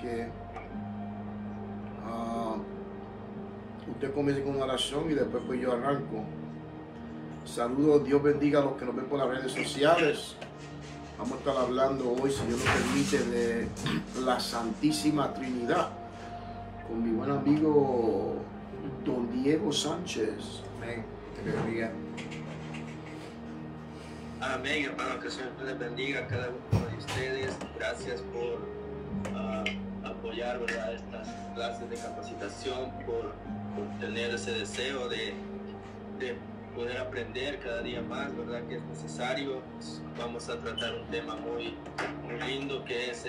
que usted comience con una oración y después pues yo arranco. Saludos, Dios bendiga a los que nos ven por las redes sociales. Vamos a estar hablando hoy, si Dios nos permite, de la Santísima Trinidad con mi buen amigo Don Diego Sánchez. Amén. Que Dios bendiga. Amén, hermano, que el Señor les bendiga a cada uno de ustedes. Gracias por apoyar, ¿verdad?, estas clases de capacitación, por tener ese deseo de poder aprender cada día más, ¿verdad?, que es necesario. Vamos a tratar un tema muy lindo que es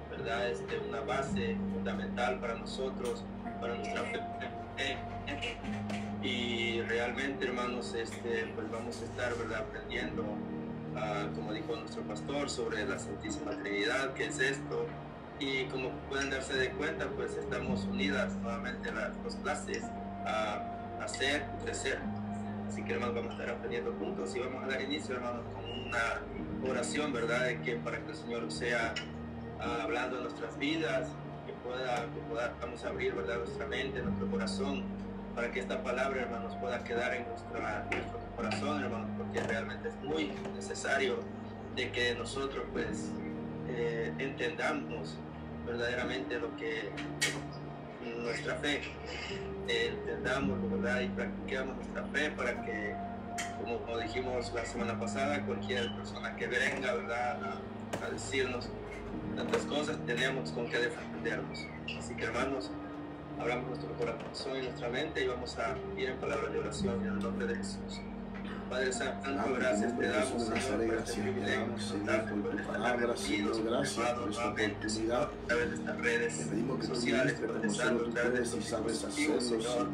¿verdad?, una base fundamental para nosotros, para nuestra fe. Y realmente, hermanos, pues vamos a estar, ¿verdad?, aprendiendo, como dijo nuestro pastor, sobre la Santísima Trinidad, qué es esto. Y como pueden darse de cuenta, pues estamos unidas nuevamente las dos clases a hacer y crecer. Así que, hermanos, vamos a estar aprendiendo juntos y vamos a dar inicio, hermanos, con una oración, ¿verdad?, de que para que el Señor sea hablando en nuestras vidas, que podamos abrir, ¿verdad?, nuestra mente, nuestro corazón, para que esta palabra, hermanos, pueda quedar en nuestro corazón, hermanos, porque realmente es muy necesario de que nosotros, pues, entendamos verdaderamente lo que nuestra fe, entendamos, ¿verdad?, y practiquemos nuestra fe para que, como dijimos la semana pasada, cualquier persona que venga, ¿verdad?, a decirnos tantas cosas, tenemos con qué defendernos. Así que, hermanos, abramos nuestro corazón y nuestra mente y vamos a ir en palabras de oración en el nombre de Jesús. Padre Santo, gracias te damos, Señor, por este privilegio, por tu palabra, Señor, gracias por esta oportunidad, a través de estas redes sociales, Padre Santo, a través de estos dispositivos, Señor.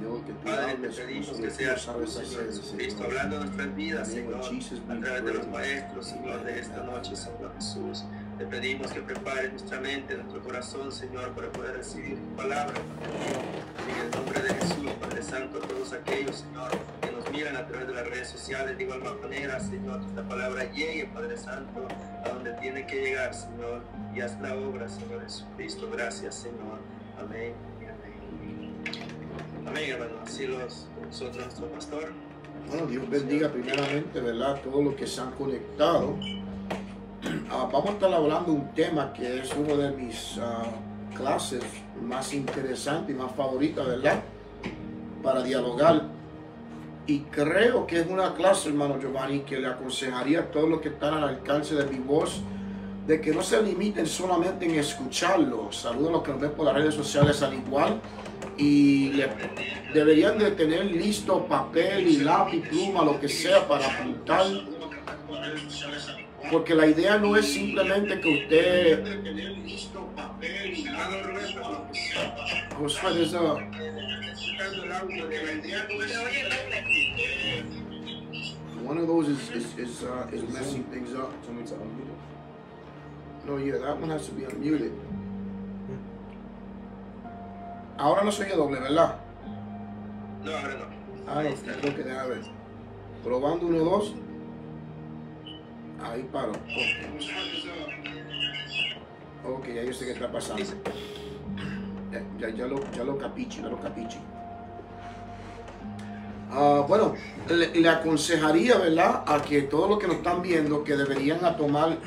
Padre, te pedimos que seas tú, Señor Jesucristo, hablando de nuestras vidas, Señor, a través de los maestros, Señor, de esta noche, Señor Jesús. Te pedimos que prepares nuestra mente, nuestro corazón, Señor, para poder recibir tu palabra. En el nombre de Jesús, Padre Santo, a todos aquellos, Señor, que nos miran a través de las redes sociales, de igual manera, Señor, que esta palabra llegue, Padre Santo, a donde tiene que llegar, Señor, y haz la obra, Señor Jesucristo. Gracias, Señor. Amén y amén. Amén, hermano. Así nosotros, nuestro pastor. Bueno, Dios bendiga primeramente, ¿verdad?, todos los que se han conectado. Vamos a estar hablando de un tema que es uno de mis clases más interesantes y más favoritas, ¿verdad?, para dialogar. Y creo que es una clase, hermano Giovanni, que le aconsejaría a todos los que están al alcance de mi voz de que no se limiten solamente en escucharlo. Saludos a los que nos ven por las redes sociales al igual. Y deberían de tener listo papel y lápiz, pluma, lo que sea para apuntar. Porque la idea no es simplemente que usted... Josué, there's one of those is messing things up. No, yeah, that one has to be unmuted. Ahora no se oye doble, ¿verdad? No, ahora no. Ah, no, creo que debe haber. Probando 1, 2. Ahí paro. Ok, ya yo sé qué está pasando. Ya lo capichi. Bueno, le aconsejaría, ¿verdad?, a que todos los que nos están viendo que deberían a tomar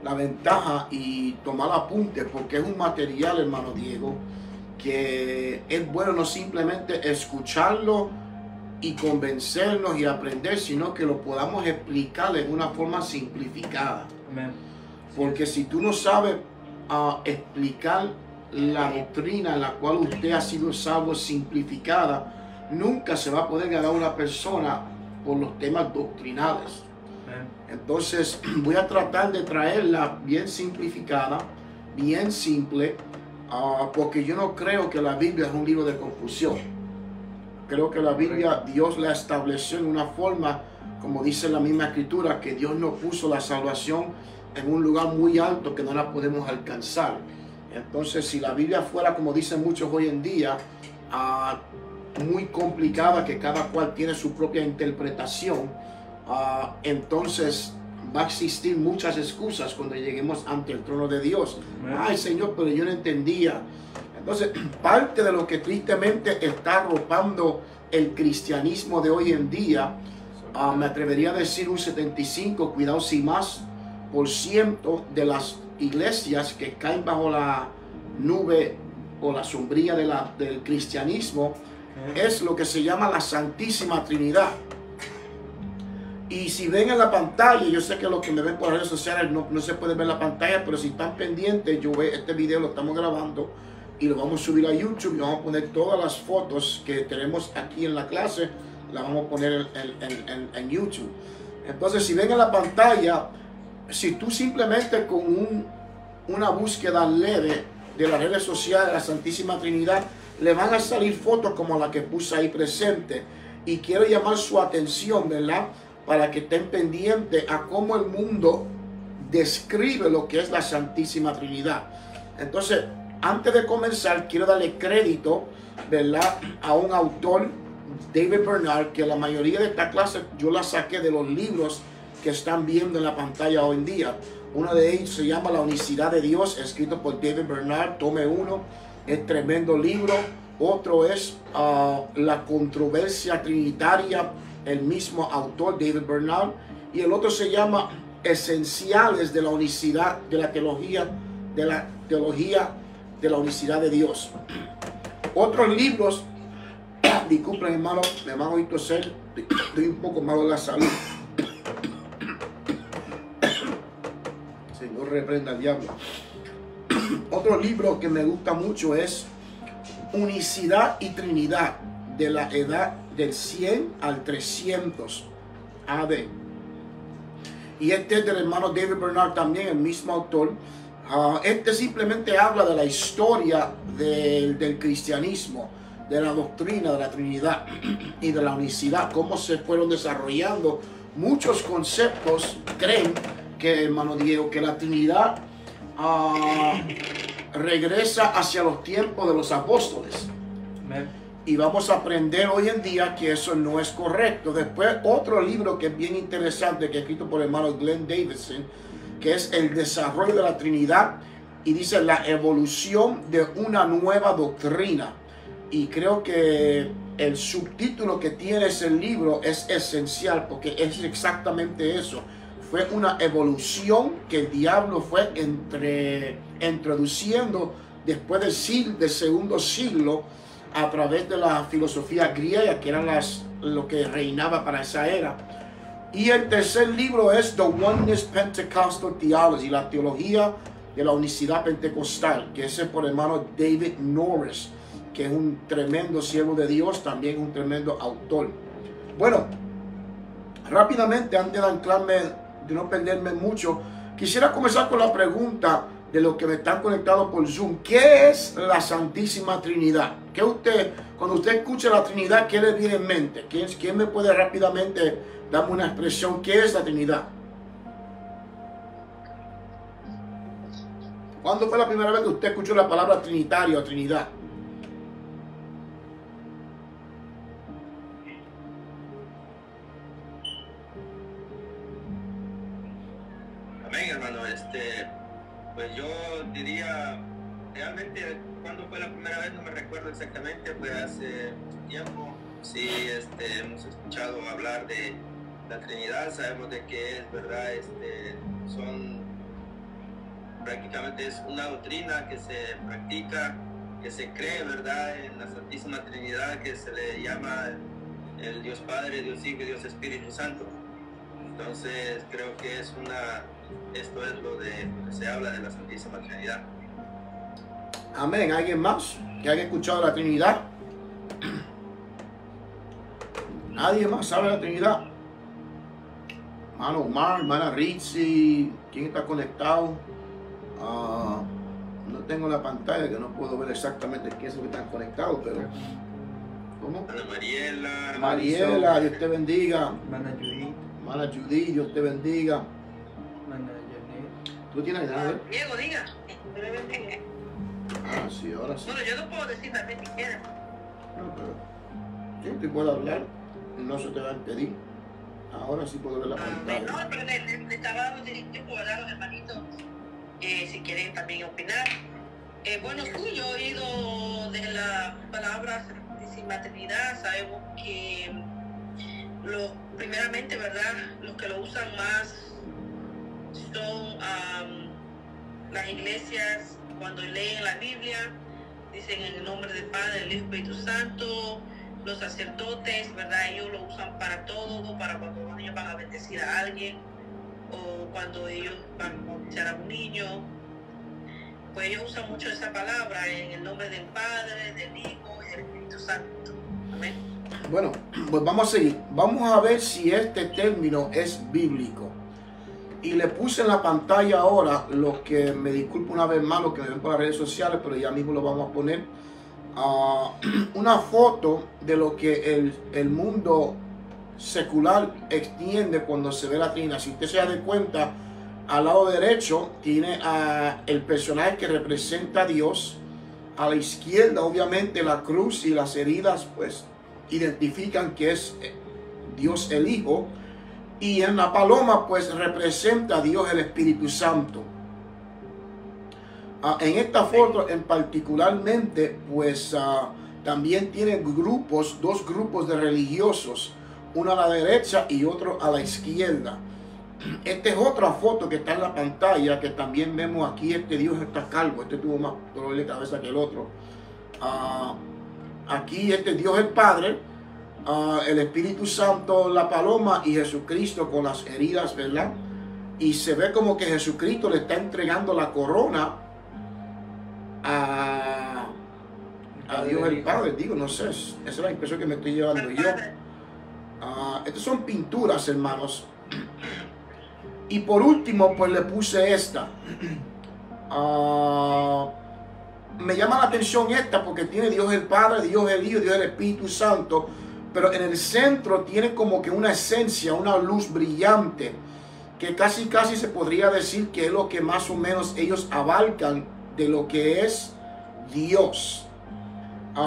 la ventaja y tomar apuntes, porque es un material, hermano Diego, que es bueno no simplemente escucharlo y convencernos y aprender, sino que lo podamos explicar en una forma simplificada. Amén. Porque si tú no sabes explicar la doctrina en la cual usted ha sido salvo simplificada, nunca se va a poder ganar a una persona por los temas doctrinales. Amén. Entonces voy a tratar de traerla bien simplificada, bien simple, porque yo no creo que la Biblia es un libro de confusión. Creo que la Biblia Dios la estableció en una forma, como dice la misma escritura, que Dios no puso la salvación en un lugar muy alto que no la podemos alcanzar. Entonces, si la Biblia fuera, como dicen muchos hoy en día, muy complicada, que cada cual tiene su propia interpretación, entonces va a existir muchas excusas cuando lleguemos ante el trono de Dios. Ay, Señor, pero yo no entendía. Entonces, parte de lo que tristemente está arropando el cristianismo de hoy en día, me atrevería a decir un 75, cuidado si más, por ciento de las iglesias que caen bajo la nube o la sombría del cristianismo, es lo que se llama la Santísima Trinidad. Y si ven en la pantalla, yo sé que los que me ven por redes sociales no se puede ver la pantalla, pero si están pendientes, este video lo estamos grabando y lo vamos a subir a YouTube y vamos a poner todas las fotos que tenemos aquí en la clase, las vamos a poner en YouTube. Entonces, si ven en la pantalla, si tú simplemente con una búsqueda leve de las redes sociales de la Santísima Trinidad, le van a salir fotos como la que puse ahí presente. Y quiero llamar su atención, ¿verdad?, para que estén pendientes a cómo el mundo describe lo que es la Santísima Trinidad. Entonces, antes de comenzar, quiero darle crédito, ¿verdad?, a un autor, David Bernard, que la mayoría de esta clase yo la saqué de los libros que están viendo en la pantalla hoy en día. Uno de ellos se llama La Unicidad de Dios, escrito por David Bernard, tome 1, es tremendo libro. Otro es La Controversia Trinitaria, el mismo autor, David Bernard. Y el otro se llama Esenciales de la Unicidad, de la teología de la unicidad de Dios. Otros libros, disculpen hermano, me van a oír toser, estoy un poco malo de la salud. Señor, reprenda al diablo. Otro libro que me gusta mucho es Unicidad y Trinidad, de la edad del 100 al 300 AD. Y este es del hermano David Bernard también, el mismo autor. Este simplemente habla de la historia del cristianismo, de la doctrina de la Trinidad y de la unicidad, cómo se fueron desarrollando. Muchos conceptos creen que, hermano Diego, que la Trinidad regresa hacia los tiempos de los apóstoles. Amen. Y vamos a aprender hoy en día que eso no es correcto. Después, otro libro que es bien interesante, que es escrito por el hermano Glenn Davidson, que es El desarrollo de la Trinidad, y dice la evolución de una nueva doctrina. Y creo que el subtítulo que tiene ese libro es esencial, porque es exactamente eso. Fue una evolución que el diablo fue introduciendo después del segundo siglo a través de la filosofía griega, que eran lo que reinaba para esa era. Y el tercer libro es The Oneness Pentecostal Theology, la teología de la unicidad pentecostal, que es por el hermano David Norris, que es un tremendo siervo de Dios, también un tremendo autor. Bueno, rápidamente, antes de anclarme, de no perderme mucho, quisiera comenzar con la pregunta de los que me están conectados por Zoom. ¿Qué es la Santísima Trinidad? ¿Qué cuando usted escucha la Trinidad, qué le viene en mente? ¿Quién me puede rápidamente darme una expresión? ¿Qué es la Trinidad? ¿Cuándo fue la primera vez que usted escuchó la palabra trinitario o Trinidad? Amén, hermano. Pues yo diría, realmente, cuando fue la primera vez no me recuerdo exactamente, fue hace mucho tiempo. Sí, hemos escuchado hablar de la Trinidad, sabemos de que es verdad, prácticamente es una doctrina que se practica, que se cree, verdad, en la Santísima Trinidad, que se le llama el Dios Padre, Dios Hijo y Dios Espíritu Santo. Entonces creo que esto es lo que se habla de la Santísima Trinidad. Amén. ¿Alguien más que haya escuchado la Trinidad? ¿Nadie más sabe la Trinidad? Hermano Omar, hermana Ritzi, ¿quién está conectado? No tengo la pantalla, que no puedo ver exactamente quiénes son que están conectados, pero... ¿Cómo? Ana Mariela. Mariela, Dios te bendiga. Hermana Judith. Hermana Judith, Dios te bendiga. Hermana Janet. ¿Tú tienes nada? Diego, diga. Dios le bendiga. Ah, sí, ahora sí. Bueno, yo no puedo decir también si quieren. No, pero siempre puedo hablar, no se te va a impedir. Ahora sí puedo ver la No, pantalla. pero le estaba dando tiempo a los hermanitos, si quieren también opinar. Bueno, sí, yo he oído de las palabras sin maternidad, sabemos que primeramente, ¿verdad? Los que lo usan más son las iglesias cuando leen la Biblia, dicen en el nombre del Padre, del Espíritu Santo. Los sacerdotes, ¿verdad? Ellos lo usan para todo, para cuando ellos van a bendecir a alguien o cuando ellos van a bautizar a un niño. Pues ellos usan mucho esa palabra en el nombre del Padre, del Hijo y del Espíritu Santo. Amén. Bueno, pues vamos a seguir. Vamos a ver si este término es bíblico. Y le puse en la pantalla ahora, lo que me disculpo una vez más, lo que me ven por las redes sociales, pero ya mismo lo vamos a poner. Una foto de lo que el mundo secular extiende cuando se ve la Trinidad. Si usted se da cuenta, al lado derecho tiene el personaje que representa a Dios. A la izquierda, obviamente, la cruz y las heridas pues identifican que es Dios el Hijo. Y en la paloma pues representa a Dios el Espíritu Santo. En esta foto en particularmente pues también tiene dos grupos de religiosos, uno a la derecha y otro a la izquierda. Esta es otra foto que está en la pantalla, que también vemos aquí. Este Dios está calvo, este tuvo más dolor de cabeza que el otro. Aquí este Dios el Padre, el Espíritu Santo, la paloma y Jesucristo con las heridas, ¿verdad? Y se ve como que Jesucristo le está entregando la corona a Dios el Padre. Digo, no sé, esa es la impresión que me estoy llevando yo. Estas son pinturas, hermanos. Y por último, pues le puse esta. Me llama la atención esta porque tiene Dios el Padre, Dios el Hijo, Dios el Espíritu Santo. Pero en el centro tiene como que una esencia, una luz brillante, que casi se podría decir que es lo que más o menos ellos abarcan de lo que es Dios.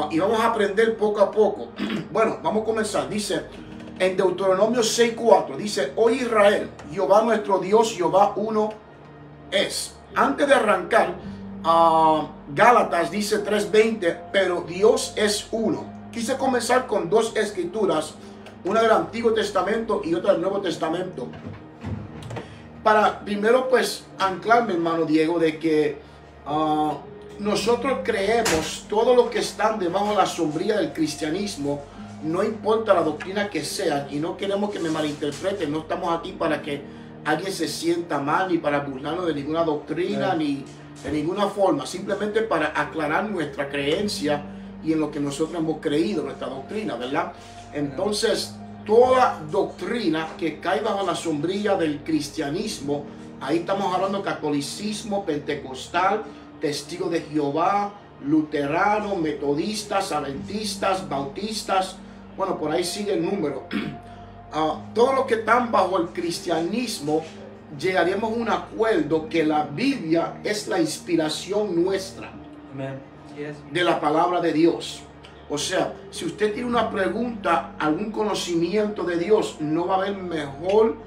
Y vamos a aprender poco a poco. Bueno, vamos a comenzar. Dice en Deuteronomio 6:4, dice: Oye Israel, Jehová nuestro Dios, Jehová uno es. Antes de arrancar, Gálatas dice 3:20, pero Dios es uno. Quise comenzar con dos escrituras, una del Antiguo Testamento y otra del Nuevo Testamento, para primero pues anclarme, hermano Diego, de que nosotros creemos todo lo que están debajo de la sombrilla del cristianismo, no importa la doctrina que sea, y no queremos que me malinterpreten. No estamos aquí para que alguien se sienta mal, ni para burlarnos de ninguna doctrina, ni de ninguna forma, simplemente para aclarar nuestra creencia y en lo que nosotros hemos creído, nuestra doctrina, ¿verdad? Entonces, toda doctrina que cae bajo la sombrilla del cristianismo, ahí estamos hablando catolicismo, pentecostal, testigos de Jehová, luteranos, metodistas, adventistas, bautistas, bueno, por ahí sigue el número. Todo lo que están bajo el cristianismo, llegaríamos a un acuerdo que la Biblia es la inspiración nuestra. Amén. Yes. De la palabra de Dios. O sea, si usted tiene una pregunta, algún conocimiento de Dios, no va a haber mejor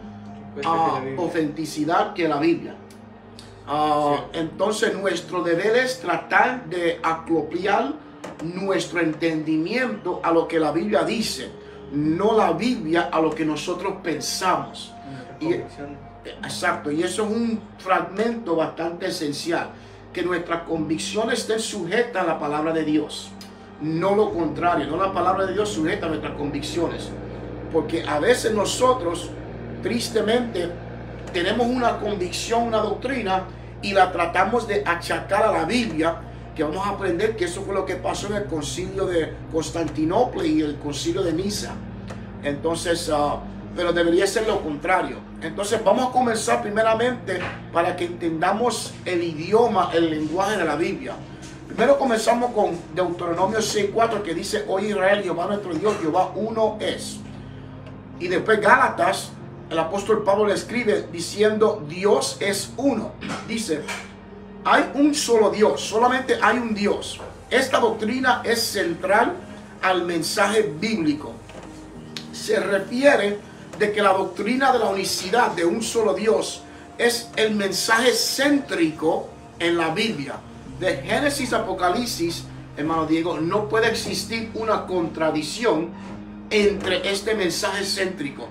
autenticidad que la Biblia. Entonces nuestro deber es tratar de acopiar nuestro entendimiento a lo que la Biblia dice, no la Biblia a lo que nosotros pensamos. Exacto, y eso es un fragmento bastante esencial, que nuestras convicciones estén sujetas a la palabra de Dios, no lo contrario, no la palabra de Dios sujeta a nuestras convicciones, porque a veces nosotros tristemente tenemos una convicción, una doctrina, y la tratamos de achacar a la Biblia, que vamos a aprender que eso fue lo que pasó en el concilio de Constantinopla y el concilio de Niza. Entonces, pero debería ser lo contrario. Entonces vamos a comenzar primeramente para que entendamos el idioma, el lenguaje de la Biblia. Primero comenzamos con Deuteronomio 6:4, que dice: Oye Israel, Jehová nuestro Dios, Jehová uno es. Y después Gálatas, el apóstol Pablo le escribe diciendo: Dios es uno. Dice: hay un solo Dios, solamente hay un Dios. Esta doctrina es central al mensaje bíblico. Se refiere de que la doctrina de la unicidad de un solo Dios es el mensaje céntrico en la Biblia. De Génesis a Apocalipsis, hermano Diego, no puede existir una contradicción entre este mensaje céntrico.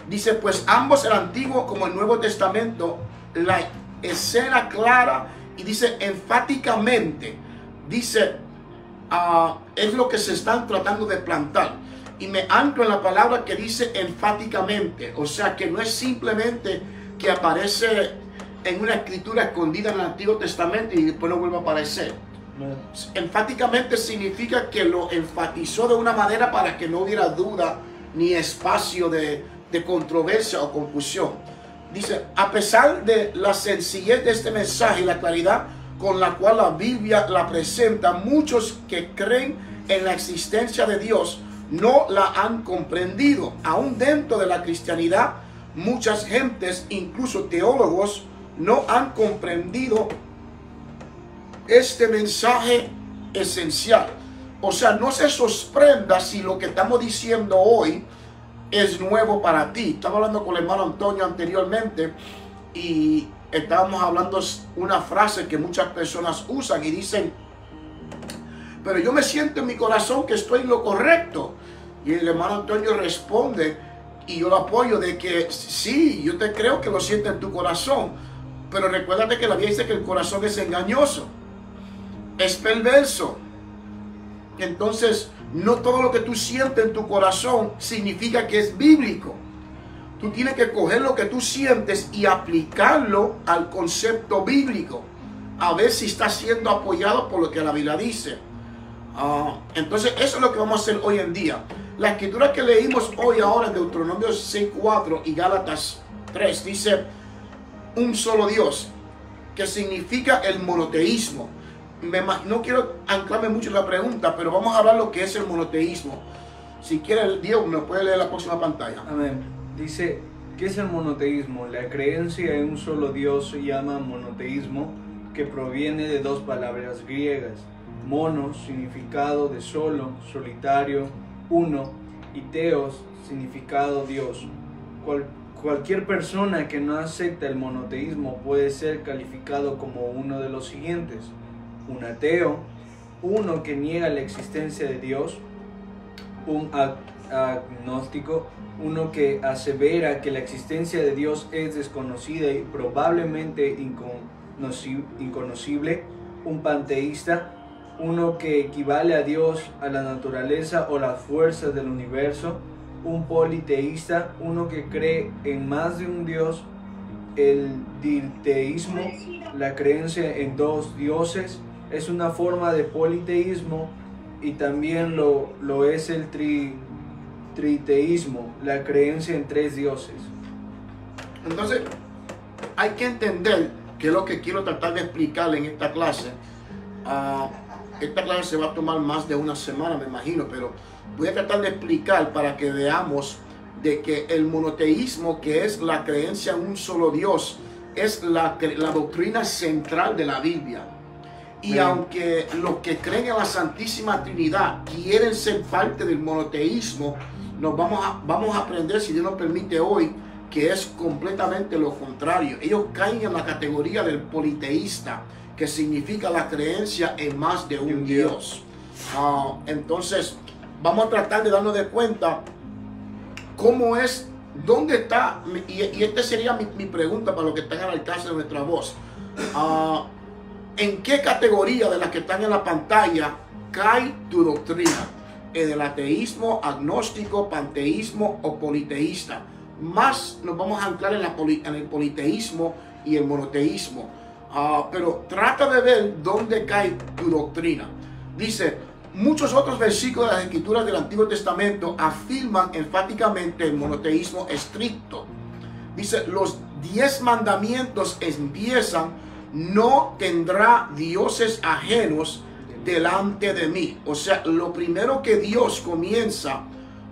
Dice, pues ambos, el Antiguo como el Nuevo Testamento, la escena clara y dice enfáticamente, dice, es lo que se están tratando de plantar. Y me anclo en la palabra que dice enfáticamente, o sea que no es simplemente que aparece en una escritura escondida en el Antiguo Testamento y después no vuelve a aparecer. Enfáticamente significa que lo enfatizó de una manera para que no hubiera duda ni espacio de controversia o confusión. Dice, a pesar de la sencillez de este mensaje y la claridad con la cual la Biblia la presenta, muchos que creen en la existencia de Dios no la han comprendido. Aún dentro de la cristianidad, muchas gentes, incluso teólogos, no han comprendido este mensaje esencial. O sea, no se sorprenda si lo que estamos diciendo hoy es nuevo para ti. Estaba hablando con el hermano Antonio anteriormente y estábamos hablando una frase que muchas personas usan y dicen, pero yo me siento en mi corazón que estoy en lo correcto. Y el hermano Antonio responde, y yo lo apoyo, de que sí, yo te creo que lo sientes en tu corazón, pero recuérdate que la Biblia dice que el corazón es engañoso, es perverso. Entonces, no todo lo que tú sientes en tu corazón significa que es bíblico. Tú tienes que coger lo que tú sientes y aplicarlo al concepto bíblico, a ver si está siendo apoyado por lo que la Biblia dice. Entonces, eso es lo que vamos a hacer hoy en día. La escritura que leímos hoy ahora en Deuteronomio 6:4 y Gálatas 3 dice un solo Dios, que significa el monoteísmo. No quiero anclarme mucho en la pregunta, pero vamos a hablar lo que es el monoteísmo. Si quiere, Diego, me puede leer la próxima pantalla. Amén. Dice, ¿qué es el monoteísmo? La creencia en un solo Dios se llama monoteísmo, que proviene de dos palabras griegas. Mono, significado de solo, solitario, uno, y teos, significado Dios. Cualquier persona que no acepta el monoteísmo puede ser calificado como uno de los siguientes: un ateo, uno que niega la existencia de Dios, un agnóstico, uno que asevera que la existencia de Dios es desconocida y probablemente inconocible, un panteísta, uno que equivale a Dios, a la naturaleza o las fuerzas del universo, un politeísta, uno que cree en más de un Dios, el diteísmo, la creencia en dos dioses, es una forma de politeísmo, y también lo es el triteísmo, la creencia en tres dioses. Entonces, hay que entender que es lo que quiero tratar de explicarle en esta clase. Esta clase se va a tomar más de una semana, me imagino, pero voy a tratar de explicar para que veamos de que el monoteísmo, que es la creencia en un solo Dios, es la doctrina central de la Biblia. Y aunque los que creen en la Santísima Trinidad quieren ser parte del monoteísmo, vamos a aprender, si Dios nos permite hoy, que es completamente lo contrario. Ellos caen en la categoría del politeísta, que significa la creencia en más de un Dios. Entonces, vamos a tratar de darnos de cuenta cómo es, dónde está, y esta sería mi pregunta para los que están al alcance de nuestra voz. ¿En qué categoría de las que están en la pantalla cae tu doctrina? ¿En el ateísmo, agnóstico, panteísmo o politeísta? Más nos vamos a anclar en el politeísmo y el monoteísmo. Pero trata de ver dónde cae tu doctrina. Dice, muchos otros versículos de las Escrituras del Antiguo Testamento afirman enfáticamente el monoteísmo estricto. Dice, los 10 mandamientos empiezan: no tendrá dioses ajenos delante de mí. O sea, lo primero que Dios comienza,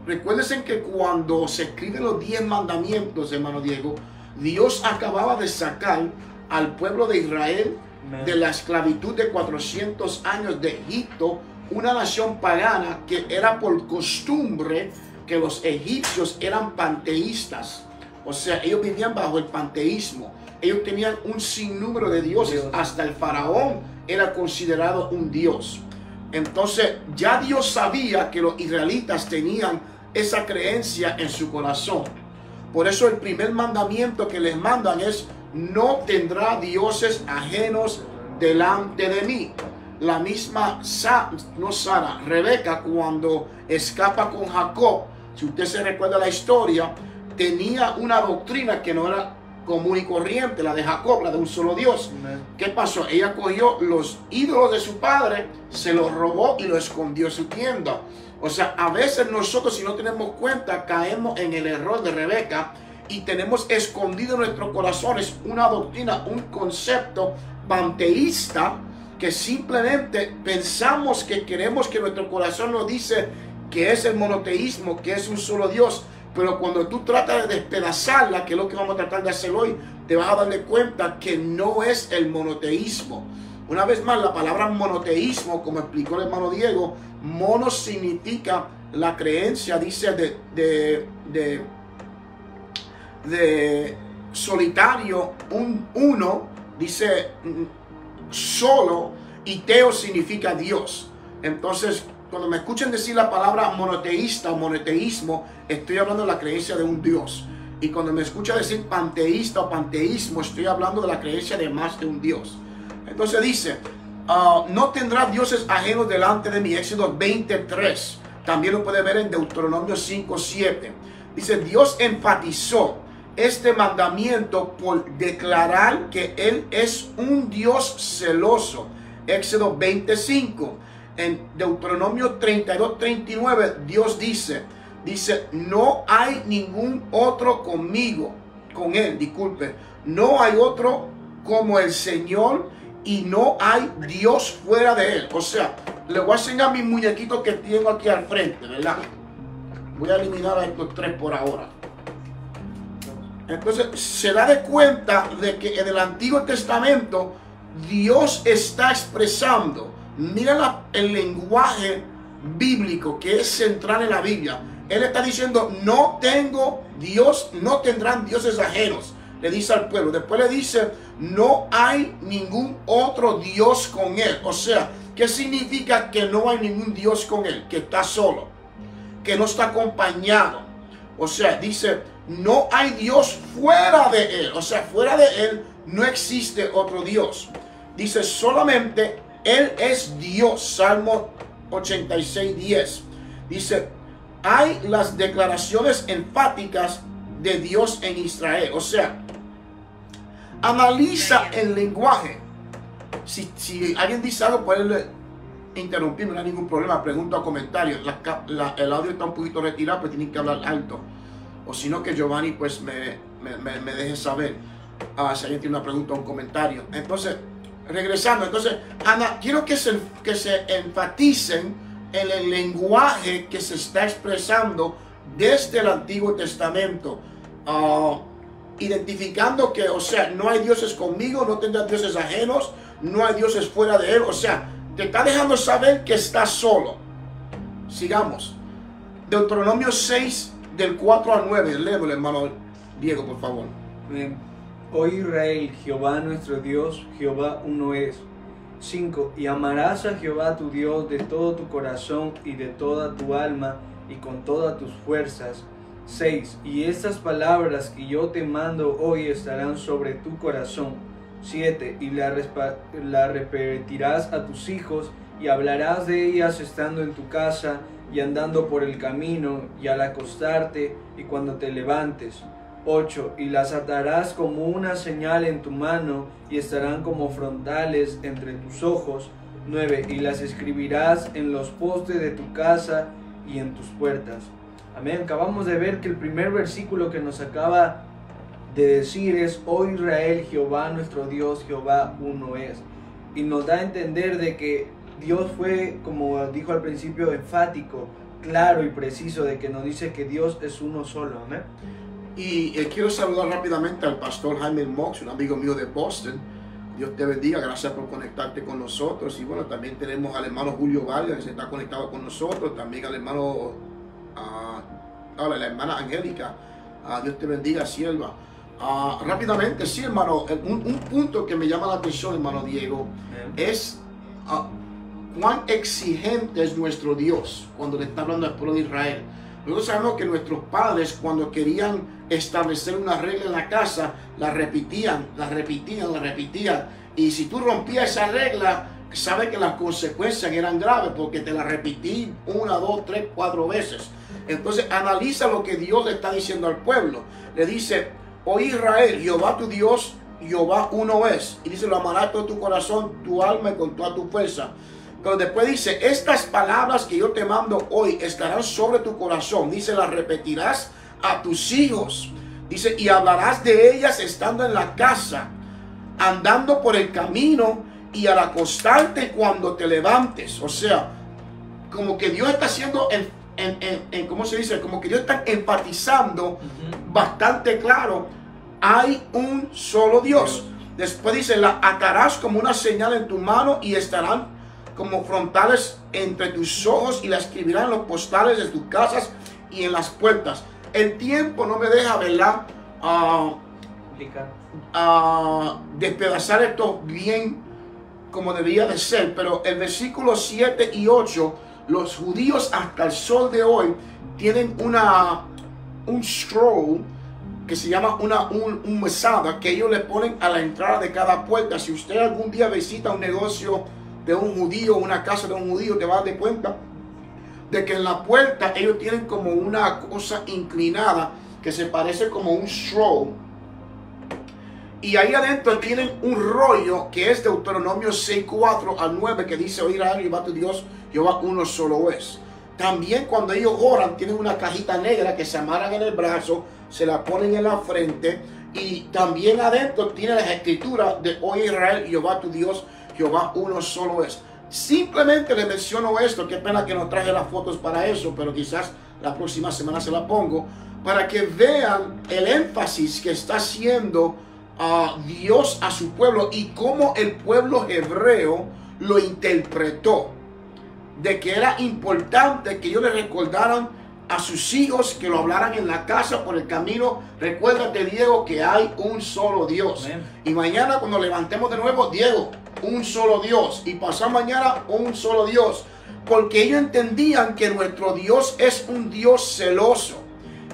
recuérdense que cuando se escriben los 10 mandamientos, hermano Diego, Dios acababa de sacar al pueblo de Israel de la esclavitud de 400 años de Egipto, una nación pagana que era por costumbre que los egipcios eran panteístas. O sea, ellos vivían bajo el panteísmo. Ellos tenían un sinnúmero de dioses. Hasta el faraón era considerado un dios. Entonces ya Dios sabía que los israelitas tenían esa creencia en su corazón. Por eso el primer mandamiento que les mandan es: no tendrá dioses ajenos delante de mí. La misma Rebeca, cuando escapa con Jacob, si usted se recuerda la historia, tenía una doctrina que no era común y corriente, la de Jacob, la de un solo Dios. ¿Qué pasó? Ella cogió los ídolos de su padre, se los robó y los escondió en su tienda. O sea, a veces nosotros, si no tenemos cuenta, caemos en el error de Rebeca y tenemos escondido en nuestros corazones una doctrina, un concepto panteísta, que simplemente pensamos que queremos, que nuestro corazón nos dice que es el monoteísmo, que es un solo Dios. Pero cuando tú tratas de despedazarla, que es lo que vamos a tratar de hacer hoy, te vas a darle cuenta que no es el monoteísmo. Una vez más, la palabra monoteísmo, como explicó el hermano Diego, mono significa la creencia, dice, de solitario, uno, dice solo, y teo significa Dios. Entonces, cuando me escuchen decir la palabra monoteísta o monoteísmo, estoy hablando de la creencia de un Dios. Y cuando me escucha decir panteísta o panteísmo, estoy hablando de la creencia de más de un Dios. Entonces dice, no tendrás dioses ajenos delante de mí. Éxodo 23. También lo puede ver en Deuteronomio 5:7. Dice, Dios enfatizó este mandamiento por declarar que Él es un Dios celoso. Éxodo 25. En Deuteronomio 32:39, Dios dice, no hay ningún otro conmigo, con Él, disculpe, no hay otro como el Señor y no hay Dios fuera de Él. O sea, le voy a enseñar mis muñequitos que tengo aquí al frente, ¿verdad? Voy a eliminar a estos tres por ahora. Entonces, se da de cuenta de que en el Antiguo Testamento Dios está expresando, mira el lenguaje bíblico que es central en la Biblia. Él está diciendo, no tengo Dios, no tendrán dioses ajenos. Le dice al pueblo. Después le dice, no hay ningún otro Dios con Él. O sea, ¿qué significa que no hay ningún Dios con Él? Que está solo, que no está acompañado. O sea, dice, no hay Dios fuera de Él. O sea, fuera de Él no existe otro Dios. Dice, solamente Él es Dios. Salmo 86:10. Dice, hay las declaraciones enfáticas de Dios en Israel. O sea, analiza el lenguaje. Si alguien dice algo, puede interrumpir, no hay ningún problema. Pregunta o comentario. El audio está un poquito retirado, pero tienen que hablar alto. O si no, que Giovanni pues me deje saber si alguien tiene una pregunta o un comentario. Entonces, regresando. Entonces, Ana, quiero que se enfaticen en el lenguaje que se está expresando desde el Antiguo Testamento, identificando que, o sea, no hay dioses conmigo, no tendrás dioses ajenos, no hay dioses fuera de Él. O sea, te está dejando saber que está solo. Sigamos. Deuteronomio 6, del 4 al 9. Léelo, hermano Diego, por favor. Bien. Oye Israel, Jehová nuestro Dios, Jehová uno es. 5. Y amarás a Jehová tu Dios de todo tu corazón y de toda tu alma y con todas tus fuerzas. 6. Y estas palabras que yo te mando hoy estarán sobre tu corazón. 7. Y la repetirás a tus hijos y hablarás de ellas estando en tu casa y andando por el camino y al acostarte y cuando te levantes. 8. Y las atarás como una señal en tu mano y estarán como frontales entre tus ojos. 9. Y las escribirás en los postes de tu casa y en tus puertas. Amén. Acabamos de ver que el primer versículo que nos acaba de decir es: oh Israel, Jehová nuestro Dios, Jehová uno es. Y nos da a entender de que Dios fue, como dijo al principio, enfático, claro y preciso, de que nos dice que Dios es uno solo. Amén. Y quiero saludar rápidamente al pastor Jaime Mox, un amigo mío de Boston. Dios te bendiga, gracias por conectarte con nosotros. Y bueno, también tenemos al hermano Julio Vargas, que se está conectado con nosotros. También al hermano Ahora, la hermana Angélica, Dios te bendiga, sierva. Rápidamente, sí, hermano, un punto que me llama la atención, hermano Diego, es cuán exigente es nuestro Dios cuando le está hablando al pueblo de Israel. Nosotros sabemos que nuestros padres, cuando querían establecer una regla en la casa, la repetían. Y si tú rompías esa regla, sabes que las consecuencias eran graves porque te la repetí 1, 2, 3, 4 veces. Entonces analiza lo que Dios le está diciendo al pueblo. Le dice: oh Israel, Jehová tu Dios, Jehová uno es. Y dice: lo amarás todo tu corazón, tu alma y con toda tu fuerza. Pero después dice: estas palabras que yo te mando hoy estarán sobre tu corazón. Dice: las repetirás a tus hijos. Dice: y hablarás de ellas estando en la casa, andando por el camino y al acostarte cuando te levantes. O sea, como que Dios está haciendo ¿cómo se dice? Como que Dios está enfatizando bastante claro: hay un solo Dios. Después dice: la atarás como una señal en tu mano y estarán como frontales entre tus ojos y la escribirán en los postales de tus casas y en las puertas. El tiempo no me deja, ¿verdad?, despedazar esto bien como debería de ser, pero el versículo 7 y 8, los judíos hasta el sol de hoy tienen un scroll que se llama un mesada que ellos le ponen a la entrada de cada puerta. Si usted algún día visita un negocio de un judío, una casa de un judío, te vas a dar cuenta de que en la puerta ellos tienen como una cosa inclinada que se parece como un scroll. Y ahí adentro tienen un rollo que es Deuteronomio 6:4 al 9, que dice: oír a Jehová tu Dios, Jehová uno solo es. También cuando ellos oran tienen una cajita negra que se amarran en el brazo, se la ponen en la frente, y también adentro tiene las escrituras de: oír Israel, Jehová tu Dios, Jehová uno solo es. Simplemente le menciono esto, qué pena que no traje las fotos para eso, pero quizás la próxima semana se la pongo, para que vean el énfasis que está haciendo Dios a su pueblo y cómo el pueblo hebreo lo interpretó, de que era importante que ellos le recordaran a sus hijos, que lo hablaran en la casa, por el camino: recuérdate, Diego, que hay un solo Dios. Amén. Y mañana cuando levantemos de nuevo: Diego, un solo Dios. Y pasado mañana: un solo Dios. Porque ellos entendían que nuestro Dios es un Dios celoso.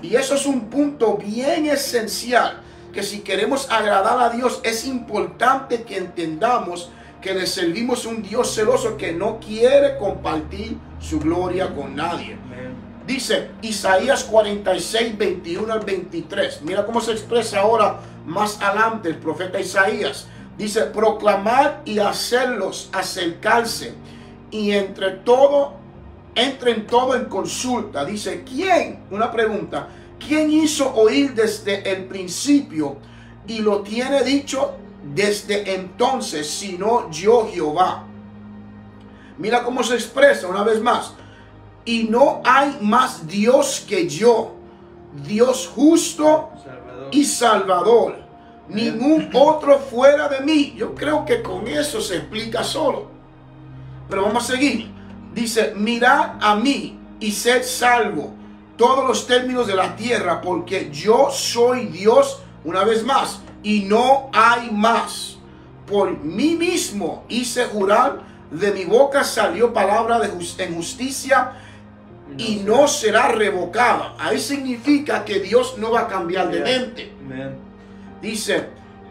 Y eso es un punto bien esencial, que si queremos agradar a Dios es importante que entendamos que le servimos a un Dios celoso que no quiere compartir su gloria con nadie. Amen. Dice Isaías 46, 21 al 23. Mira cómo se expresa ahora más adelante el profeta Isaías. Dice: proclamar y hacerlos acercarse, y entren todo en consulta. Dice: ¿quién? Una pregunta. ¿Quién hizo oír desde el principio y lo tiene dicho desde entonces, sino yo, Jehová? Mira cómo se expresa una vez más: y no hay más Dios que yo, Dios justo y Salvador, ningún otro fuera de mí. Yo creo que con eso se explica solo, pero vamos a seguir. Dice: mirad a mí y sed salvo todos los términos de la tierra, porque yo soy Dios, una vez más, y no hay más. Por mí mismo hice jurar, de mi boca salió palabra en justicia, y no será revocada. Ahí significa que Dios no va a cambiar de mente. Dice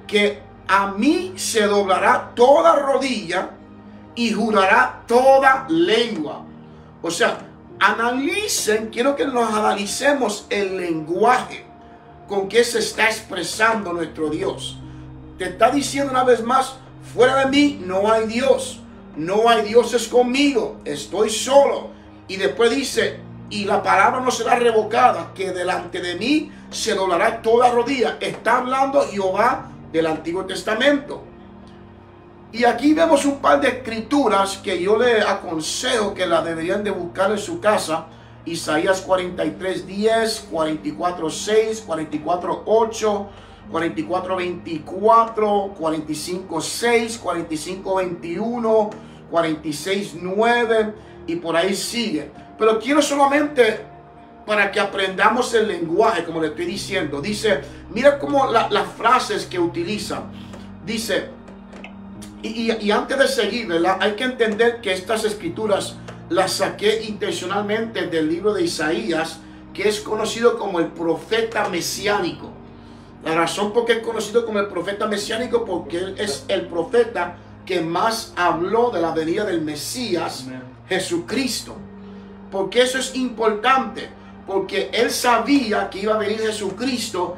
que a mí se doblará toda rodilla y jurará toda lengua. O sea, quiero que nos analicemos el lenguaje con que se está expresando nuestro Dios. Te está diciendo una vez más: fuera de mí no hay Dios, no hay dioses conmigo, estoy solo. Y después dice: y la palabra no será revocada, que delante de mí se doblará toda rodilla. Está hablando Jehová del Antiguo Testamento. Y aquí vemos un par de escrituras que yo le aconsejo que las deberían de buscar en su casa. Isaías 43:10, 44:6, 44:8, 44:24, 45:6, 45:21, 46:9 y por ahí sigue. Pero quiero solamente para que aprendamos el lenguaje, como le estoy diciendo. Dice, mira cómo las frases que utiliza. Dice, y antes de seguir, ¿verdad? Hay que entender que estas escrituras las saqué intencionalmente del libro de Isaías, que es conocido como el profeta mesiánico. La razón por qué es conocido como el profeta mesiánico, porque él es el profeta que más habló de la venida del Mesías, Jesucristo. Porque eso es importante, porque él sabía que iba a venir Jesucristo,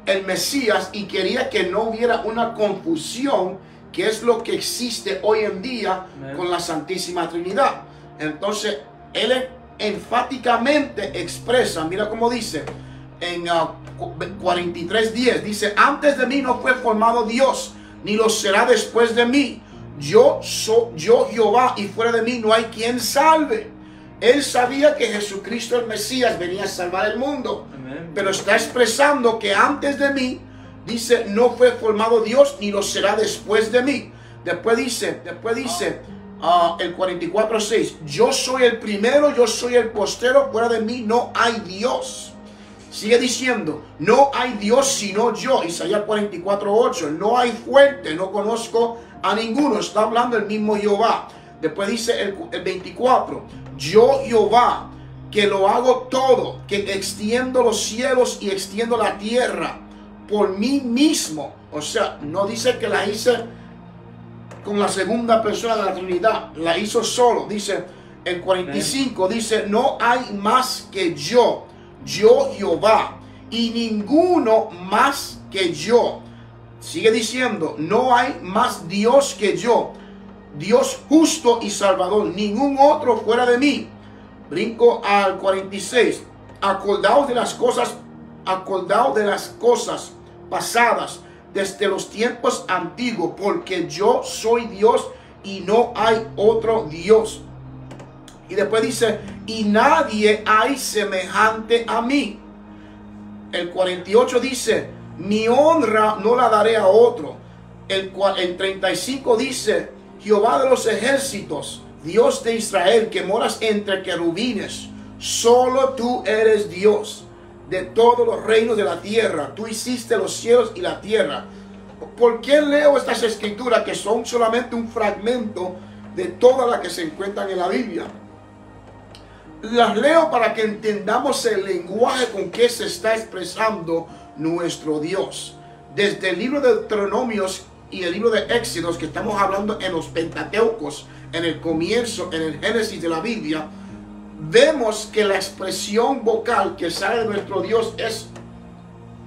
el Mesías, y quería que no hubiera una confusión, que es lo que existe hoy en día con la Santísima Trinidad. Entonces, él enfáticamente expresa, mira cómo dice en 43:10, dice, antes de mí no fue formado Dios, ni lo será después de mí. Yo Jehová, y fuera de mí no hay quien salve. Él sabía que Jesucristo el Mesías venía a salvar el mundo. Amén. Pero está expresando que antes de mí, dice, no fue formado Dios, ni lo será después de mí. Después dice el 44:6, yo soy el primero, yo soy el postero, fuera de mí no hay Dios. Sigue diciendo, no hay Dios sino yo. Isaías 44:8, no hay fuerte, no conozco a ninguno. Está hablando el mismo Jehová. Después dice el 24, yo Jehová, que lo hago todo, que extiendo los cielos y extiendo la tierra por mí mismo. O sea, no dice que la hice con la segunda persona de la Trinidad, la hizo solo. Dice el 45, dice, no hay más que yo Jehová, y ninguno más que yo. Sigue diciendo, no hay más Dios que yo, Dios justo y salvador, ningún otro fuera de mí. Brinco al 46, acordaos de las cosas pasadas desde los tiempos antiguos, porque yo soy Dios y no hay otro Dios. Y después dice, y nadie hay semejante a mí. El 48 dice, mi honra no la daré a otro. El 35 dice, Jehová de los ejércitos, Dios de Israel, que moras entre querubines, solo tú eres Dios de todos los reinos de la tierra. Tú hiciste los cielos y la tierra. ¿Por qué leo estas escrituras que son solamente un fragmento de todas las que se encuentran en la Biblia? Las leo para que entendamos el lenguaje con que se está expresando nuestro Dios. Desde el libro de Deuteronomios y el libro de Éxodos, que estamos hablando en los Pentateucos, en el comienzo, en el Génesis de la Biblia, vemos que la expresión vocal que sale de nuestro Dios es,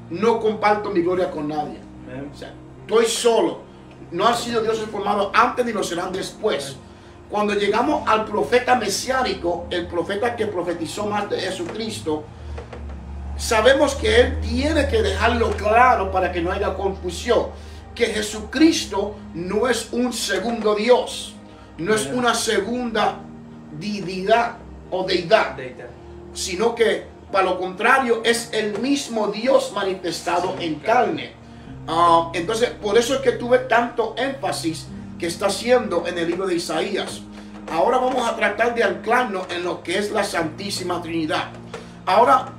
no comparto mi gloria con nadie. O sea, estoy solo. No han sido dioses formados antes ni lo serán después. Cuando llegamos al profeta mesiánico, el profeta que profetizó más de Jesucristo, sabemos que él tiene que dejarlo claro para que no haya confusión, que Jesucristo no es un segundo Dios, no es una segunda divinidad o deidad, sino que para lo contrario es el mismo Dios manifestado en carne. Entonces por eso es que tuve tanto énfasis que está haciendo en el libro de Isaías. Ahora vamos a tratar de anclarnos en lo que es la Santísima Trinidad. Ahora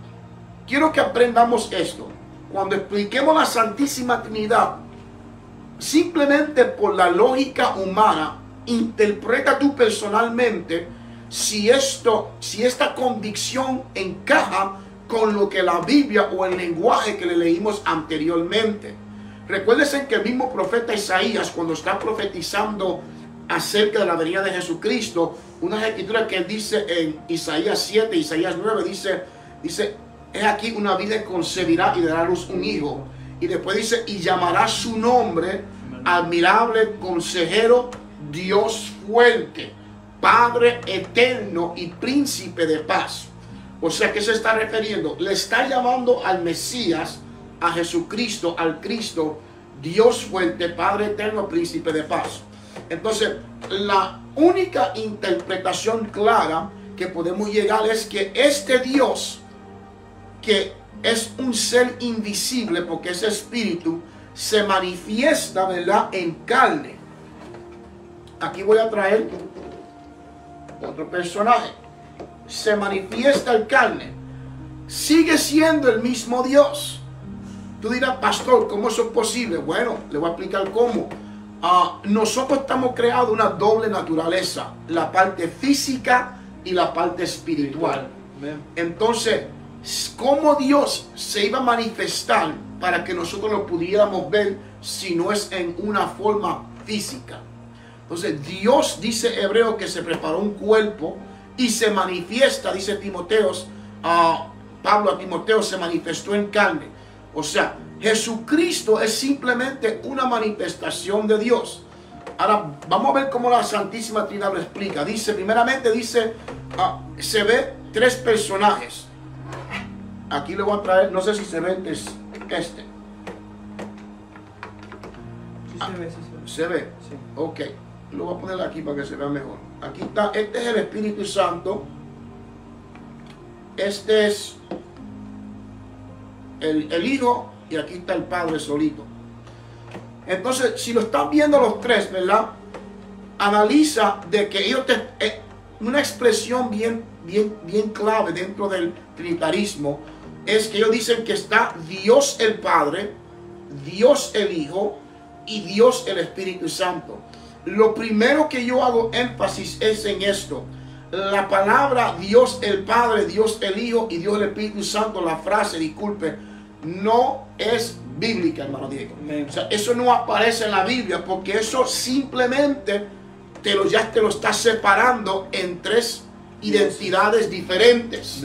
quiero que aprendamos esto. Cuando expliquemos la Santísima Trinidad, simplemente por la lógica humana, interpreta tú personalmente si esta convicción encaja con lo que la Biblia o el lenguaje que le leímos anteriormente. Recuérdense que el mismo profeta Isaías, cuando está profetizando acerca de la venida de Jesucristo, unas escrituras que él dice en Isaías 7, Isaías 9, dice, es aquí una virgen concebirá y dará a luz un hijo. Y después dice, y llamará su nombre admirable, consejero, Dios fuerte, Padre eterno y príncipe de paz. O sea, ¿qué se está refiriendo? Le está llamando al Mesías, a Jesucristo, al Cristo, Dios fuerte, Padre eterno, príncipe de paz. Entonces, la única interpretación clara que podemos llegar es que este Dios, que es un ser invisible porque es espíritu, se manifiesta, ¿verdad?, en carne. Aquí voy a traer otro personaje. Se manifiesta en carne. sigue siendo el mismo Dios. Tú dirás, pastor, ¿cómo eso es posible? Bueno, le voy a explicar cómo. Nosotros estamos creados una doble naturaleza, la parte física y la parte espiritual. Entonces, ¿cómo Dios se iba a manifestar para que nosotros lo pudiéramos ver si no es en una forma física? Entonces, Dios, dice Hebreo, que se preparó un cuerpo y se manifiesta, dice Timoteo, Pablo a Timoteo, se manifestó en carne. O sea, Jesucristo es simplemente una manifestación de Dios. Ahora, vamos a ver cómo la Santísima Trinidad lo explica. Dice, primeramente dice, se ve tres personajes. Aquí le voy a traer, no sé si se ve este. Sí se ve, sí se ve. ¿Se ve? Sí. Ok. Lo voy a poner aquí para que se vea mejor. Aquí está, este es el Espíritu Santo. Este es el Hijo y aquí está el Padre solito. Entonces, si lo están viendo los tres, ¿verdad? Analiza de que ellos una expresión bien clave dentro del trinitarismo es que ellos dicen que está Dios el Padre, Dios el Hijo y Dios el Espíritu Santo. Lo primero que yo hago énfasis es en esto. La palabra Dios el Padre, Dios el Hijo y Dios el Espíritu Santo, la frase, disculpe, no es bíblica, hermano Diego. O sea, eso no aparece en la Biblia porque eso simplemente ya te lo está separando en tres identidades diferentes.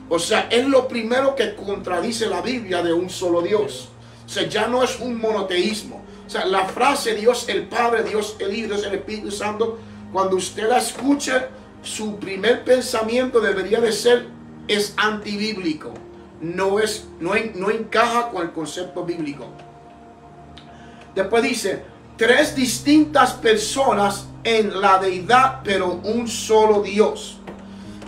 O sea, es lo primero que contradice la Biblia de un solo Dios. O sea, ya no es un monoteísmo. O sea, la frase Dios el Padre, Dios el Hijo, Dios el Espíritu Santo, cuando usted la escuche, su primer pensamiento debería de ser, es antibíblico. No encaja con el concepto bíblico. Después dice, tres distintas personas en la deidad, pero un solo Dios.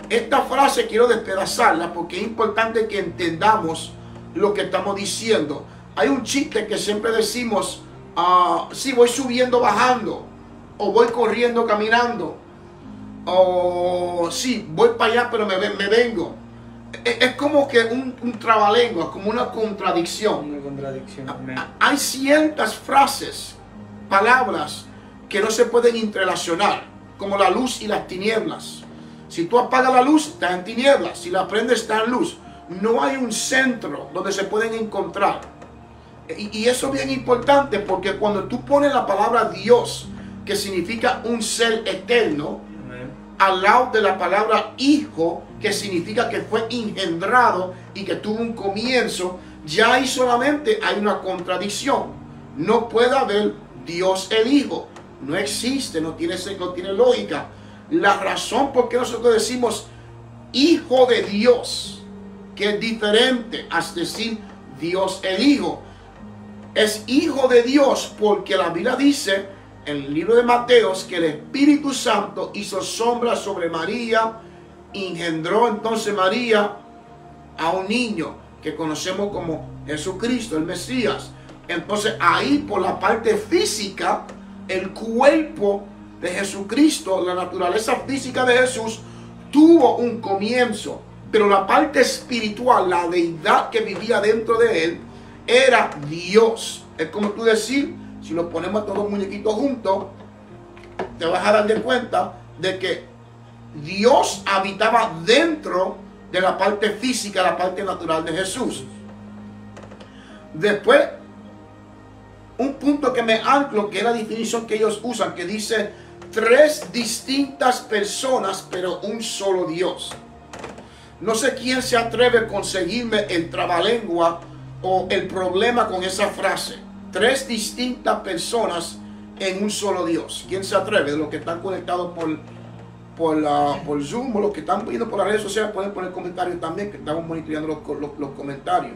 Esta frase quiero despedazarla porque es importante que entendamos lo que estamos diciendo. Hay un chiste que siempre decimos, sí, voy subiendo, bajando, o voy corriendo, caminando, o sí, voy para allá, pero me vengo. Es como que un trabalengua, como una contradicción. Una contradicción. Hay ciertas frases, palabras que no se pueden interrelacionar, como la luz y las tinieblas. Si tú apagas la luz, está en tinieblas. Si la prendes, está en luz. No hay un centro donde se pueden encontrar. Y eso es bien importante porque cuando tú pones la palabra Dios, que significa un ser eterno, al lado de la palabra hijo, que significa que fue engendrado y que tuvo un comienzo, ya ahí solamente hay una contradicción. No puede haber Dios el Hijo. No existe, no tiene lógica. La razón por qué nosotros decimos Hijo de Dios, que es diferente a decir Dios el Hijo. Es Hijo de Dios porque la Biblia dice en el libro de Mateos que el Espíritu Santo hizo sombra sobre María, engendró entonces María a un niño que conocemos como Jesucristo, el Mesías. Entonces ahí por la parte física, el cuerpo de Jesucristo, la naturaleza física de Jesús tuvo un comienzo, pero la parte espiritual, la deidad que vivía dentro de él, era Dios. Es como tú decir, si lo ponemos a todos los muñequitos juntos, te vas a dar de cuenta de que Dios habitaba dentro de la parte física, la parte natural de Jesús. Después, un punto que me anclo, que es la definición que ellos usan, que dice tres distintas personas, pero un solo Dios. No sé quién se atreve a conseguirme el trabalengua o el problema con esa frase. Tres distintas personas en un solo Dios. ¿Quién se atreve? De los que están conectados por Zoom o los que están viendo por las redes sociales, pueden poner comentarios también, que estamos monitoreando los comentarios.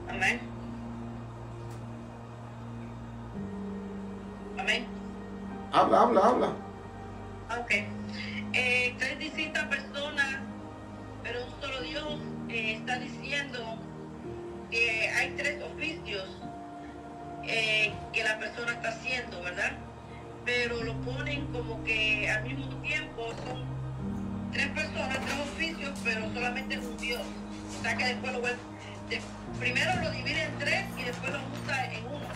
Amén. Amén. Habla. Ok. Tres distintas personas, pero un solo Dios. Está diciendo que hay tres oficios que la persona está haciendo, ¿verdad? Pero lo ponen como que al mismo tiempo son tres personas, tres oficios, pero solamente es un Dios. O sea que después primero lo divide en tres y después lo usa en uno.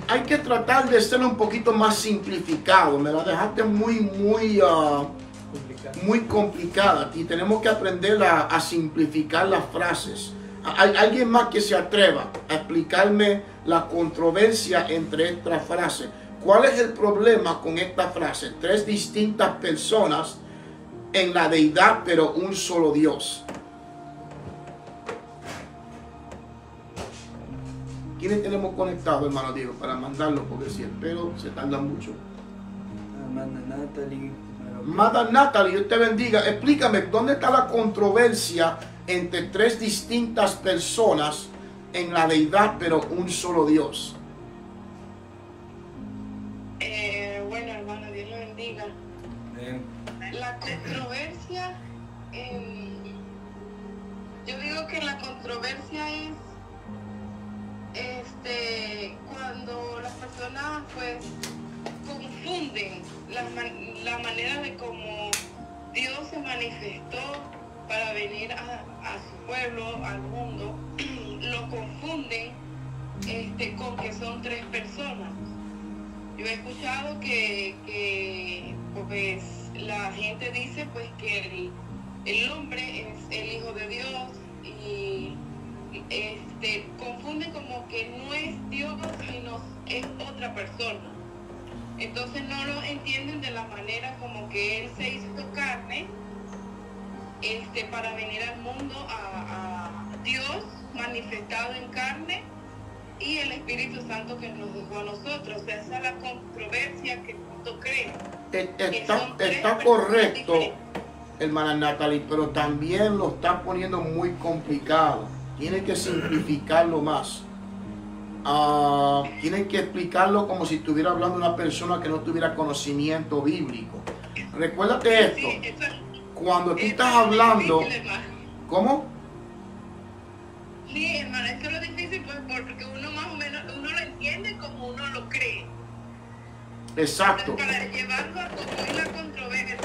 Hay que tratar de ser un poquito más simplificado. Me la dejaste muy complicada y tenemos que aprender a simplificar las frases. ¿Hay alguien más que se atreva a explicarme la controversia entre esta frase? ¿Cuál es el problema con esta frase? Tres distintas personas en la deidad, pero un solo Dios. ¿Quiénes tenemos conectados, hermano Diego, para mandarlo? Porque si espero, se tarda mucho. Amanda Natalie. Amanda Natalie, Dios te bendiga. Explícame, ¿dónde está la controversia entre tres distintas personas en la deidad, pero un solo Dios? Bueno, hermano, Dios lo bendiga. La controversia, yo digo que la controversia es cuando las personas pues confunden la manera de cómo Dios se manifestó para venir a su pueblo, al mundo, lo confunden con que son tres personas. Yo he escuchado que pues la gente dice pues que el hombre es el Hijo de Dios y confunden como que no es Dios sino es otra persona. Entonces no lo entienden de la manera como que Él se hizo carne para venir al mundo a Dios manifestado en carne y el Espíritu Santo que nos dejó a nosotros. O sea, esa es la controversia que el mundo cree. Está correcto, hermana Natalie, pero también lo está poniendo muy complicado. Tiene que simplificarlo más. Tienen que explicarlo como si estuviera hablando una persona que no tuviera conocimiento bíblico. Recuérdate esto. Cuando tú estás hablando... ¿Cómo? Sí, hermano, esto es lo difícil pues, porque uno más o menos, uno lo entiende como uno lo cree. Exacto. Para llevarlo a como es la controversia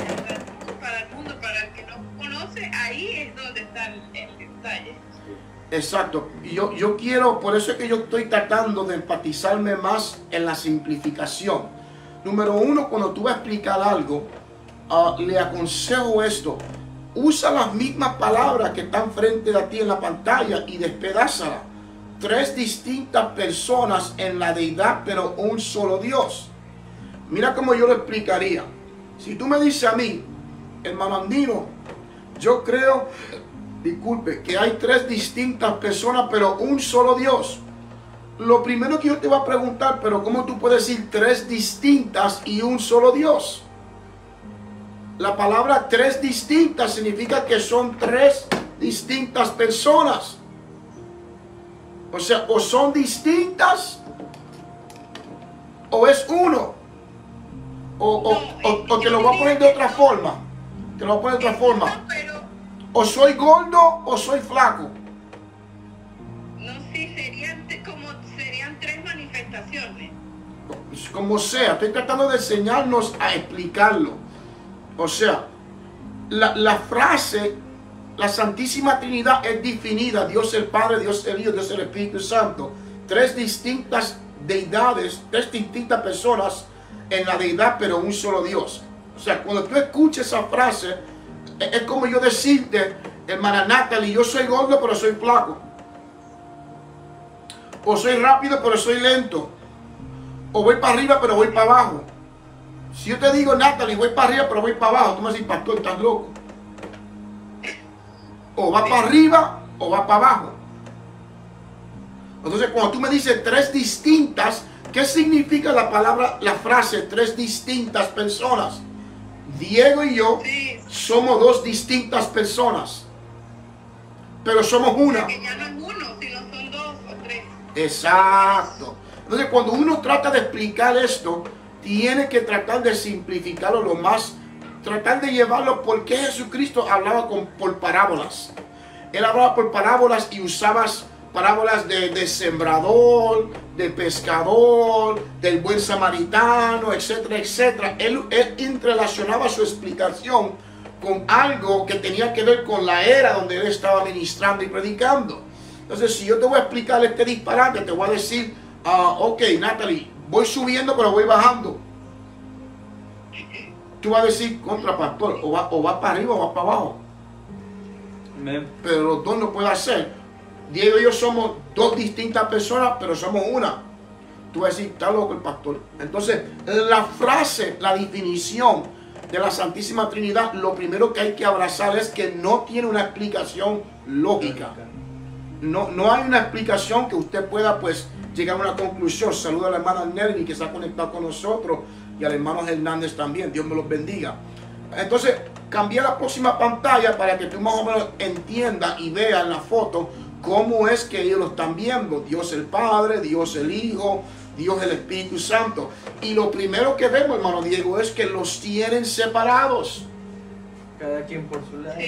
para el mundo, para el que no conoce, ahí es donde está el detalle. Exacto. Y yo quiero, por eso es que yo estoy tratando de enfatizarme más en la simplificación. Número uno, cuando tú vas a explicar algo, le aconsejo esto. Usa las mismas palabras que están frente a ti en la pantalla y despedázala. Tres distintas personas en la deidad, pero un solo Dios. Mira cómo yo lo explicaría. Si tú me dices a mí, hermano Andino, yo creo, disculpe, que hay tres distintas personas, pero un solo Dios. Lo primero que yo te voy a preguntar, pero ¿cómo tú puedes decir tres distintas y un solo Dios? La palabra tres distintas significa que son tres distintas personas. O sea, o son distintas o es uno. O te lo voy a poner de otra forma. Te lo voy a poner de otra forma. O soy gordo o soy flaco. No, sí, serían tres manifestaciones. Como sea, estoy tratando de enseñarnos a explicarlo. O sea, la frase, la Santísima Trinidad es definida, Dios el Padre, Dios el Hijo, Dios el Espíritu Santo. Tres distintas deidades, tres distintas personas en la deidad, pero un solo Dios. O sea, cuando tú escuches esa frase, es como yo decirte, hermana Natalie, yo soy gordo, pero soy flaco. O soy rápido, pero soy lento. O voy para arriba, pero voy para abajo. Si yo te digo, Natalie, voy para arriba, pero voy para abajo, tú me dices, pastor, estás loco. O va para arriba, o va para abajo. Entonces, cuando tú me dices tres distintas, ¿qué significa la palabra, la frase, tres distintas personas? Diego y yo somos dos distintas personas, pero somos una. Que ya no es uno, sino son dos o tres. Exacto. Entonces, cuando uno trata de explicar esto, tiene que tratar de simplificarlo lo más, tratar de llevarlo, porque Jesucristo hablaba por parábolas. Él hablaba por parábolas y usaba parábolas de sembrador, de pescador, del buen samaritano, etcétera, etcétera. Él interrelacionaba su explicación con algo que tenía que ver con la era donde él estaba ministrando y predicando. Entonces, si yo te voy a explicar este disparate, te voy a decir, ok, Natalie, voy subiendo pero voy bajando. Tú vas a decir, contra pastor, o va para arriba o va para abajo. Amén. Pero los dos no pueden hacer. Diego y yo somos dos distintas personas, pero somos una. Tú vas a decir, está loco el pastor. Entonces, la frase, la definición de la Santísima Trinidad, lo primero que hay que abrazar es que no tiene una explicación lógica. No hay una explicación que usted pueda pues llegar a una conclusión. Saludo a la hermana Nelly que se ha conectado con nosotros y al hermano Hernández también. Dios me los bendiga. Entonces, cambié la próxima pantalla para que tú más o menos entiendas y veas en la foto cómo es que ellos lo están viendo. Dios el Padre, Dios el Hijo, Dios el Espíritu Santo. Y lo primero que vemos, hermano Diego, es que los tienen separados. Cada quien por su lado.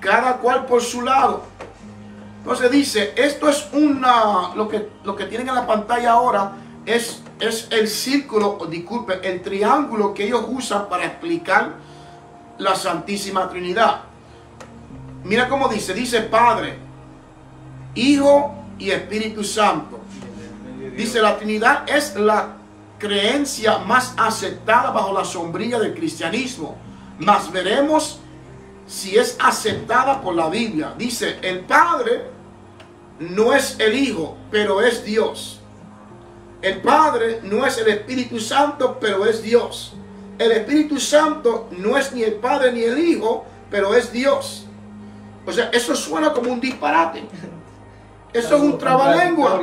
Cada cual por su lado. Entonces dice, esto es lo que tienen en la pantalla ahora es el círculo, disculpe, el triángulo que ellos usan para explicar la Santísima Trinidad. Mira cómo dice Padre, Hijo y Espíritu Santo. Dice, la Trinidad es la creencia más aceptada bajo la sombrilla del cristianismo. Mas veremos si es aceptada por la Biblia. Dice, el Padre no es el Hijo, pero es Dios. El Padre no es el Espíritu Santo, pero es Dios. El Espíritu Santo no es ni el Padre ni el Hijo, pero es Dios. O sea, eso suena como un disparate. Eso es un trabalengua.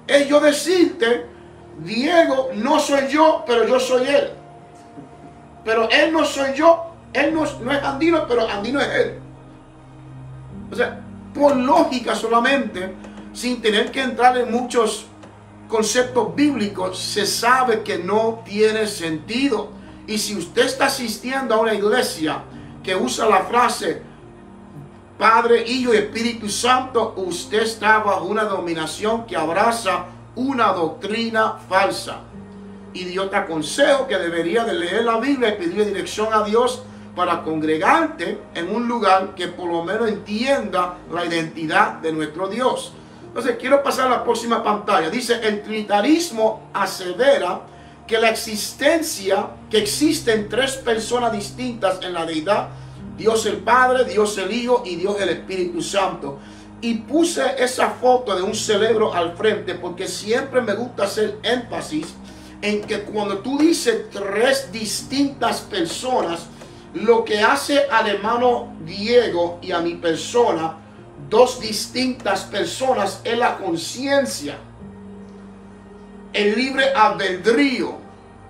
Es yo decirte, Diego no soy yo, pero yo soy él. Pero él no soy yo. Él no es Andino, pero Andino es él. O sea, por lógica solamente, sin tener que entrar en muchos conceptos bíblicos, se sabe que no tiene sentido. Y si usted está asistiendo a una iglesia que usa la frase Padre, Hijo y Espíritu Santo, usted está bajo una dominación que abraza una doctrina falsa. Y yo te aconsejo que debería de leer la Biblia y pedirle dirección a Dios para congregarte en un lugar que por lo menos entienda la identidad de nuestro Dios. Entonces quiero pasar a la próxima pantalla. Dice, el trinitarismo asevera que la existencia, que existen tres personas distintas en la deidad, Dios el Padre, Dios el Hijo y Dios el Espíritu Santo. Y puse esa foto de un cerebro al frente porque siempre me gusta hacer énfasis en que cuando tú dices tres distintas personas, lo que hace al hermano Diego y a mi persona, dos distintas personas, es la conciencia, el libre albedrío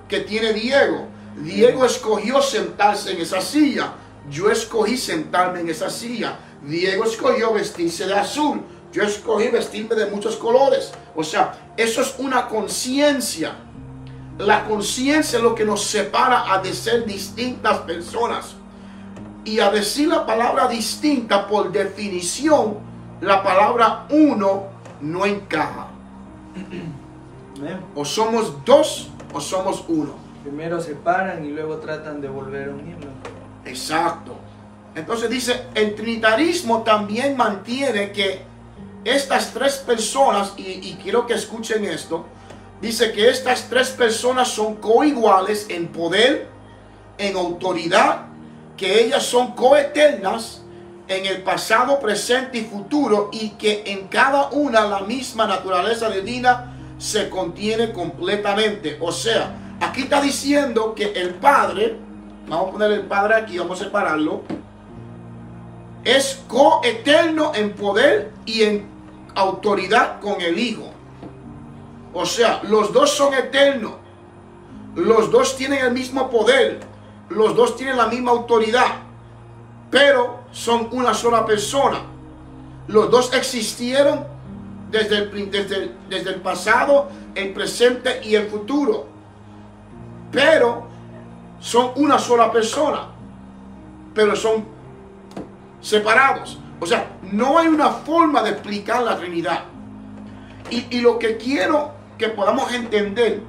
que tiene Diego. Diego escogió sentarse en esa silla. Yo escogí sentarme en esa silla. Diego escogió vestirse de azul. Yo escogí vestirme de muchos colores. O sea, eso es una conciencia. La conciencia es lo que nos separa de ser distintas personas. Y a decir la palabra distinta, por definición, la palabra uno no encaja. O somos dos o somos uno. Primero separan y luego tratan de volver a unirlo. Exacto. Entonces dice, el trinitarismo también mantiene que estas tres personas, y quiero que escuchen esto, dice que estas tres personas son coiguales en poder, en autoridad, que ellas son coeternas en el pasado, presente y futuro, y que en cada una la misma naturaleza divina se contiene completamente. O sea, aquí está diciendo que el Padre, vamos a poner el Padre aquí, vamos a separarlo, es coeterno en poder y en autoridad con el Hijo. O sea, los dos son eternos, los dos tienen el mismo poder, los dos tienen la misma autoridad, pero son una sola persona. Los dos existieron desde el pasado, el presente y el futuro, pero son una sola persona, pero son separados. O sea, no hay una forma de explicar la Trinidad. Y lo que quiero que podamos entender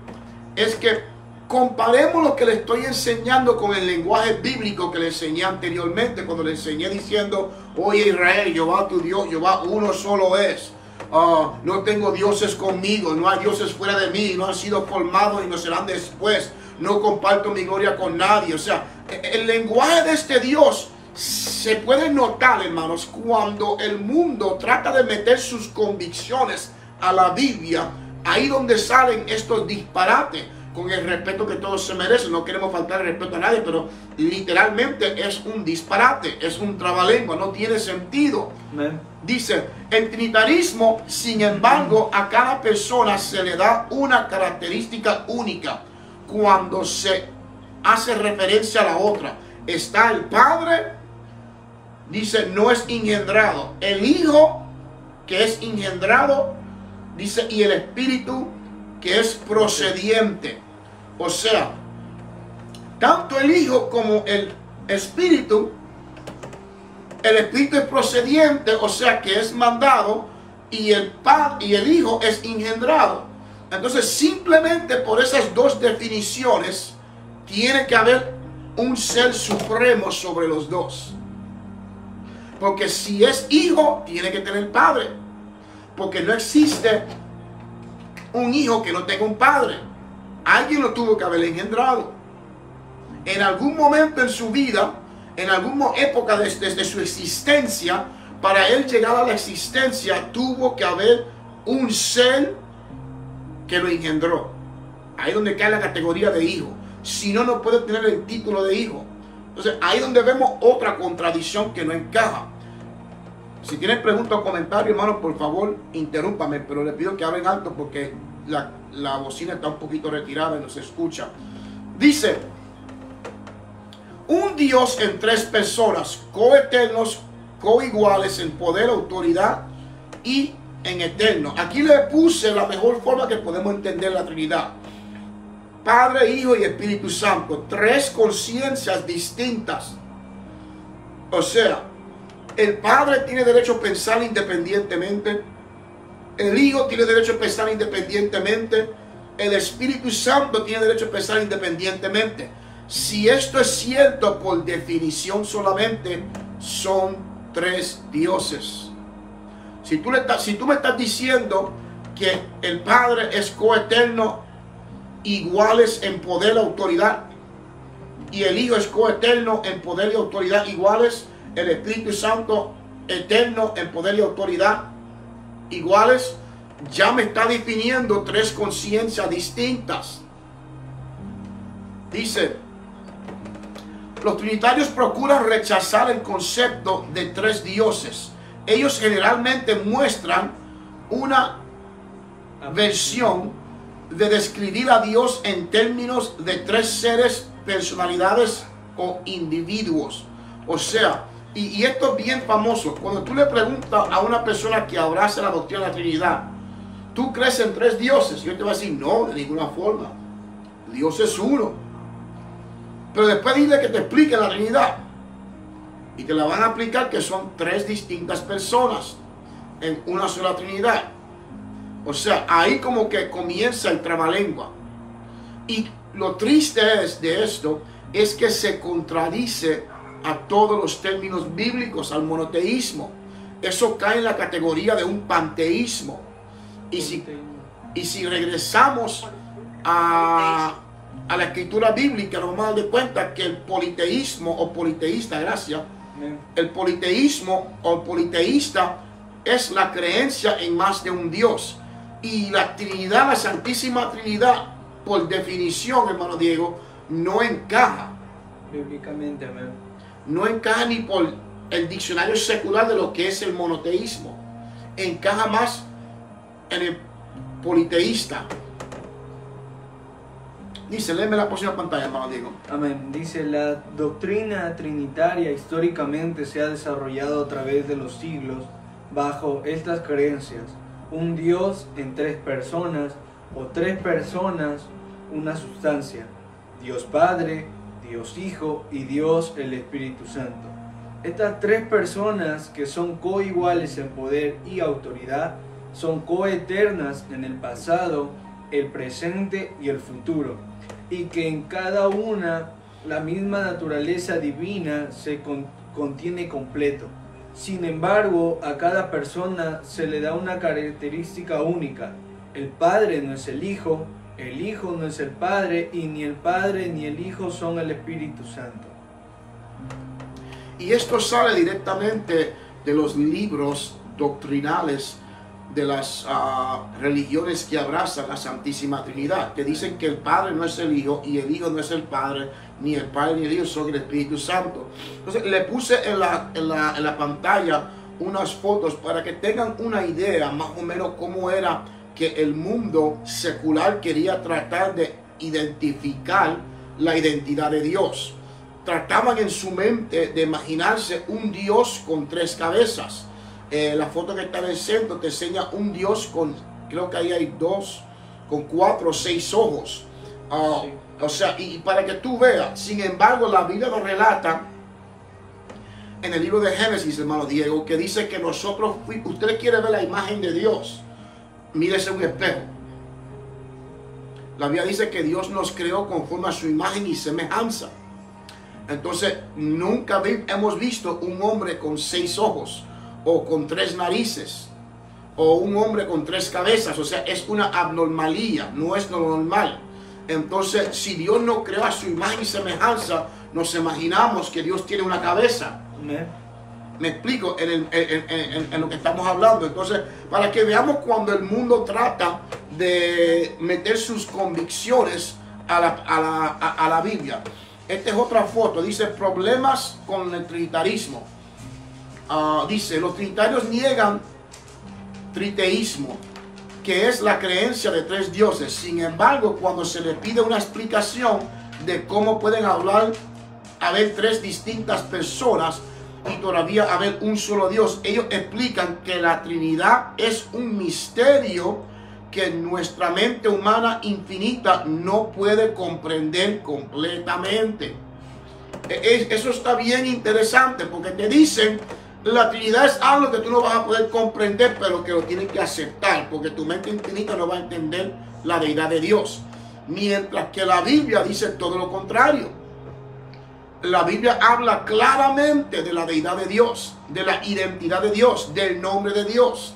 es que comparemos lo que le estoy enseñando con el lenguaje bíblico que le enseñé anteriormente, cuando le enseñé diciendo, oye Israel, Jehová tu Dios, Jehová uno solo es. No tengo dioses conmigo, no hay dioses fuera de mí, no han sido formados y no serán después. No comparto mi gloria con nadie. O sea, el lenguaje de este Dios se puede notar, hermanos, cuando el mundo trata de meter sus convicciones a la Biblia, ahí donde salen estos disparates, con el respeto que todos se merecen. No queremos faltar el respeto a nadie, pero literalmente es un disparate, es un trabalengua, no tiene sentido. Amén. Dice, el trinitarismo, sin embargo, a cada persona se le da una característica única cuando se hace referencia a la otra. Está el Padre, dice, no es engendrado. El Hijo, que es engendrado, dice, y el Espíritu, que es procediente. O sea, tanto el Hijo como el Espíritu es procediente, o sea que es mandado, y el Padre y el Hijo es engendrado. Entonces, simplemente por esas dos definiciones, tiene que haber un ser supremo sobre los dos. Porque si es hijo, tiene que tener padre. Porque no existe un hijo que no tenga un padre. Alguien lo tuvo que haber engendrado. En algún momento en su vida, en alguna época desde su existencia, para él llegar a la existencia, tuvo que haber un ser que lo engendró. Ahí es donde cae la categoría de hijo. Si no, no puede tener el título de hijo. Entonces, ahí es donde vemos otra contradicción que no encaja. Si tienen preguntas o comentarios, hermanos, por favor, interrúmpame, pero les pido que hablen alto porque la bocina está un poquito retirada y no se escucha. Dice, un Dios en tres personas, coeternos, coiguales en poder, autoridad y en eterno. Aquí le puse la mejor forma que podemos entender la Trinidad. Padre, Hijo y Espíritu Santo. Tres conciencias distintas. O sea, el Padre tiene derecho a pensar independientemente. El Hijo tiene derecho a pensar independientemente. El Espíritu Santo tiene derecho a pensar independientemente. Si esto es cierto, por definición solamente, son tres dioses. Si tú me estás diciendo que el Padre es coeterno, iguales en poder y autoridad, y el Hijo es coeterno en poder y autoridad iguales, el Espíritu Santo eterno en poder y autoridad iguales, ya me está definiendo tres conciencias distintas. Dice, los trinitarios procuran rechazar el concepto de tres dioses. Ellos generalmente muestran una versión de describir a Dios en términos de tres seres, personalidades o individuos. O sea, y esto es bien famoso. Cuando tú le preguntas a una persona que abraza la doctrina de la Trinidad, ¿tú crees en tres dioses? Yo te voy a decir, no, de ninguna forma. Dios es uno. Pero después dile que te explique la Trinidad. Y te la van a explicar que son tres distintas personas en una sola Trinidad. O sea, ahí como que comienza el trabalengua. Y lo triste de esto es que se contradice a todos los términos bíblicos, al monoteísmo. Eso cae en la categoría de un panteísmo. Y si regresamos a la escritura bíblica, nos vamos a dar cuenta que el politeísmo o politeísta, gracias, el politeísmo o politeísta es la creencia en más de un Dios. Y la Trinidad, la Santísima Trinidad, por definición, hermano Diego, no encaja. Bíblicamente, amén. No encaja ni por el diccionario secular de lo que es el monoteísmo. Encaja más en el politeísta. Dice, léeme la próxima pantalla, hermano Diego. Amén. Dice, la doctrina trinitaria históricamente se ha desarrollado a través de los siglos bajo estas creencias. Un Dios en tres personas, o tres personas, una sustancia. Dios Padre, Dios Hijo y Dios el Espíritu Santo. Estas tres personas que son coiguales en poder y autoridad son coeternas en el pasado, el presente y el futuro, y que en cada una la misma naturaleza divina se contiene completo. Sin embargo, a cada persona se le da una característica única. El Padre no es el Hijo no es el Padre, y ni el Padre ni el Hijo son el Espíritu Santo. Y esto sale directamente de los libros doctrinales de las religiones que abrazan la Santísima Trinidad, que dicen que el Padre no es el Hijo y el Hijo no es el Padre, ni el Padre ni el Hijo son el Espíritu Santo. Entonces le puse en la pantalla unas fotos para que tengan una idea más o menos cómo era que el mundo secular quería tratar de identificar la identidad de Dios. Trataban en su mente de imaginarse un Dios con 3 cabezas. La foto que está en el centro te enseña un Dios con, creo que ahí hay 2, con 4 o 6 ojos. Sí. O sea, y para que tú veas, sin embargo, la Biblia nos relata en el libro de Génesis, hermano Diego, que dice que nosotros, usted quiere ver la imagen de Dios, mírese un espejo. La Biblia dice que Dios nos creó conforme a su imagen y semejanza. Entonces, nunca hemos visto un hombre con 6 ojos, o con 3 narices, o un hombre con 3 cabezas. O sea, es una abnormalía, no es lo normal. Entonces, si Dios nos creó a su imagen y semejanza, nos imaginamos que Dios tiene una cabeza. Me explico en lo que estamos hablando. Entonces, para que veamos cuando el mundo trata de meter sus convicciones a la Biblia. Esta es otra foto. Dice problemas con el trinitarismo. Dice, los trinitarios niegan triteísmo, que es la creencia de 3 dioses. Sin embargo, cuando se le pide una explicación de cómo pueden haber 3 distintas personas y todavía haber un solo Dios, ellos explican que la Trinidad es un misterio que nuestra mente humana infinita no puede comprender completamente. Eso está bien interesante, porque te dicen la Trinidad es algo que tú no vas a poder comprender, pero que lo tienes que aceptar, porque tu mente infinita no va a entender la deidad de Dios. Mientras que la Biblia dice todo lo contrario. La Biblia habla claramente de la deidad de Dios, de la identidad de Dios, del nombre de Dios.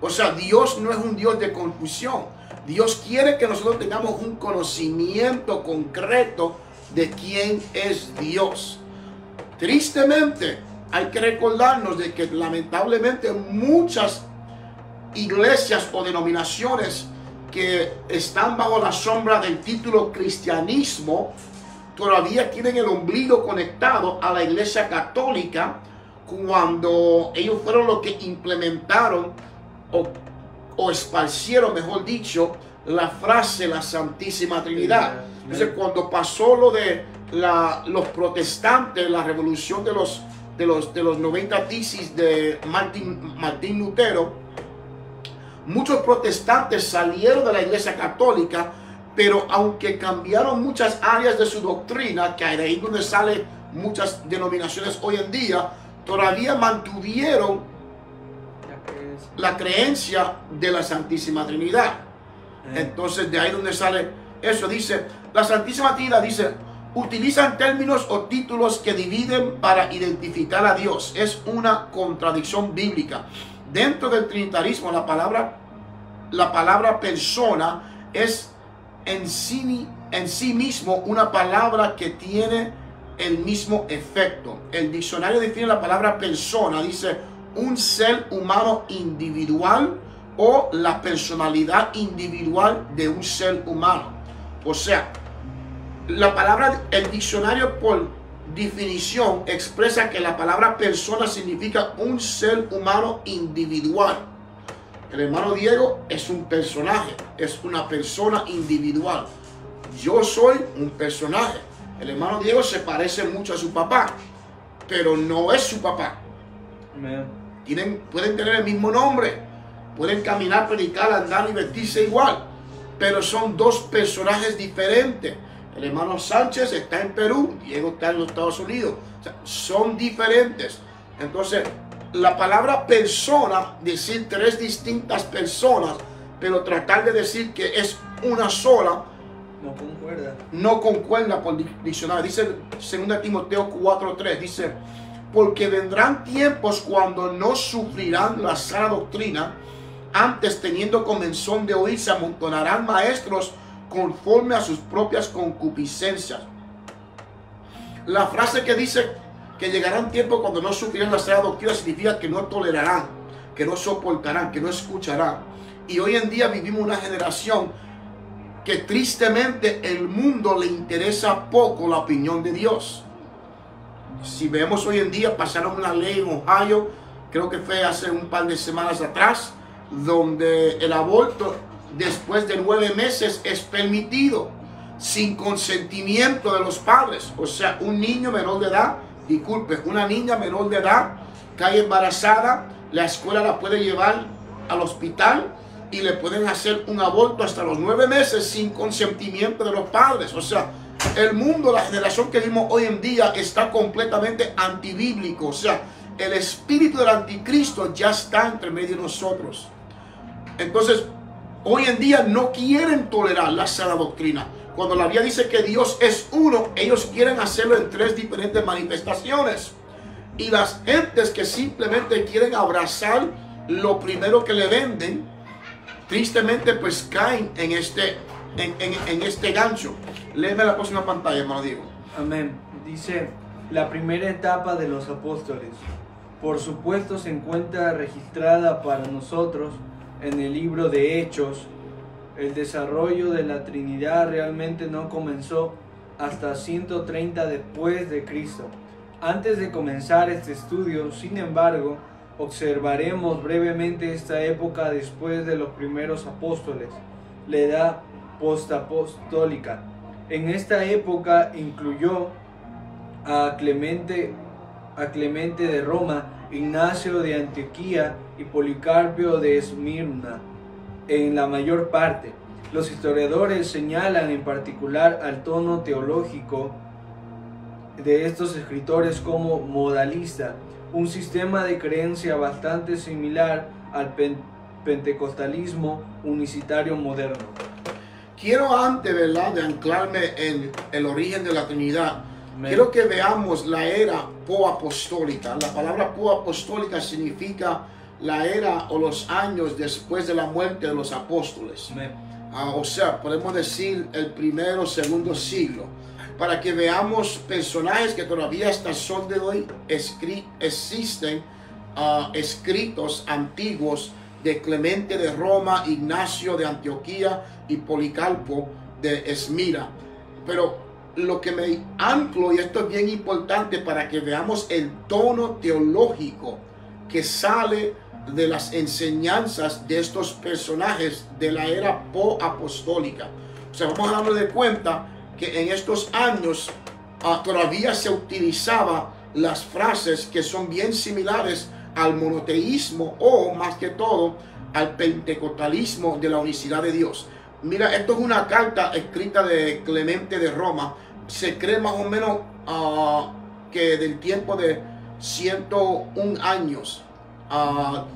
O sea, Dios no es un Dios de confusión. Dios quiere que nosotros tengamos un conocimiento concreto de quién es Dios. Tristemente, hay que recordarnos de que lamentablemente muchas iglesias o denominaciones que están bajo la sombra del título cristianismo todavía tienen el ombligo conectado a la iglesia católica, cuando ellos fueron los que implementaron o esparcieron, mejor dicho, la frase la Santísima Trinidad. Entonces, cuando pasó lo de los protestantes, la revolución de los 90 tesis de Martín Lutero, muchos protestantes salieron de la iglesia católica, pero aunque cambiaron muchas áreas de su doctrina, que de ahí donde salen muchas denominaciones hoy en día, todavía mantuvieron la creencia de la Santísima Trinidad. Entonces de ahí donde sale eso. Dice, la Santísima Trinidad, dice, utilizan términos o títulos que dividen para identificar a Dios. Es una contradicción bíblica. Dentro del trinitarismo, la palabra persona es en sí mismo una palabra que tiene el mismo efecto. El diccionario define la palabra persona, dice un ser humano individual o la personalidad individual de un ser humano. O sea, la palabra, el diccionario por definición expresa que la palabra persona significa un ser humano individual. El hermano Diego es un personaje, es una persona individual. Yo soy un personaje. El hermano Diego se parece mucho a su papá, pero no es su papá. Pueden tener el mismo nombre, pueden caminar, predicar, andar y vestirse igual, pero son 2 personajes diferentes. El hermano Sánchez está en Perú, Diego está en los Estados Unidos. O sea, son diferentes. Entonces, la palabra persona, decir tres distintas personas, pero tratar de decir que es una sola, no concuerda por diccionario. Dice 2 Timoteo 4:3, dice, porque vendrán tiempos cuando no sufrirán la sana doctrina, antes teniendo comezón de oír se amontonarán maestros conforme a sus propias concupiscencias. La frase que dice que llegarán tiempos cuando no sufrirán la sana doctrina significa que no tolerarán, que no soportarán, que no escucharán. Y hoy en día vivimos una generación que tristemente el mundo le interesa poco la opinión de Dios. Si vemos hoy en día, pasaron una ley en Ohio, creo que fue hace un par de semanas atrás, donde el aborto después de 9 meses es permitido sin consentimiento de los padres. O sea, un niño menor de edad, disculpe, una niña menor de edad cae embarazada, la escuela la puede llevar al hospital y le pueden hacer un aborto hasta los 9 meses sin consentimiento de los padres. O sea, el mundo, la generación que vivimos hoy en día está completamente antibíblico. O sea, el espíritu del anticristo ya está entre medio de nosotros. Entonces, hoy en día no quieren tolerar la sana doctrina. Cuando la Biblia dice que Dios es uno, ellos quieren hacerlo en 3 diferentes manifestaciones. Y las gentes que simplemente quieren abrazar lo primero que le venden, tristemente pues caen en este gancho. Léeme la próxima pantalla, hermano Diego. Amén. Dice, la primera etapa de los apóstoles, por supuesto, se encuentra registrada para nosotros en el libro de Hechos. El desarrollo de la Trinidad realmente no comenzó hasta 130 después de Cristo. Antes de comenzar este estudio, sin embargo, observaremos brevemente esta época después de los primeros apóstoles, la edad postapostólica. En esta época incluyó a Clemente de Roma, Ignacio de Antioquía y Policarpio de Esmirna. En la mayor parte, los historiadores señalan en particular al tono teológico de estos escritores como modalista, un sistema de creencia bastante similar al pentecostalismo unicitario moderno. Quiero antes, ¿verdad?, de anclarme en el origen de la Trinidad, quiero que veamos la era poapostólica. La palabra poapostólica significa la era o los años después de la muerte de los apóstoles. O sea, podemos decir el primero o segundo siglo, para que veamos personajes que todavía hasta el sol de hoy existen, escritos antiguos de Clemente de Roma, Ignacio de Antioquía y Policarpo de Esmirna. Pero lo que me anclo, y esto es bien importante para que veamos el tono teológico que sale de las enseñanzas de estos personajes de la era poapostólica. O sea, vamos a darnos de cuenta que en estos años todavía se utilizaba las frases que son bien similares al monoteísmo o más que todo al pentecostalismo de la unicidad de Dios. Mira, esto es una carta escrita de Clemente de Roma. Se cree más o menos que del tiempo de 101 años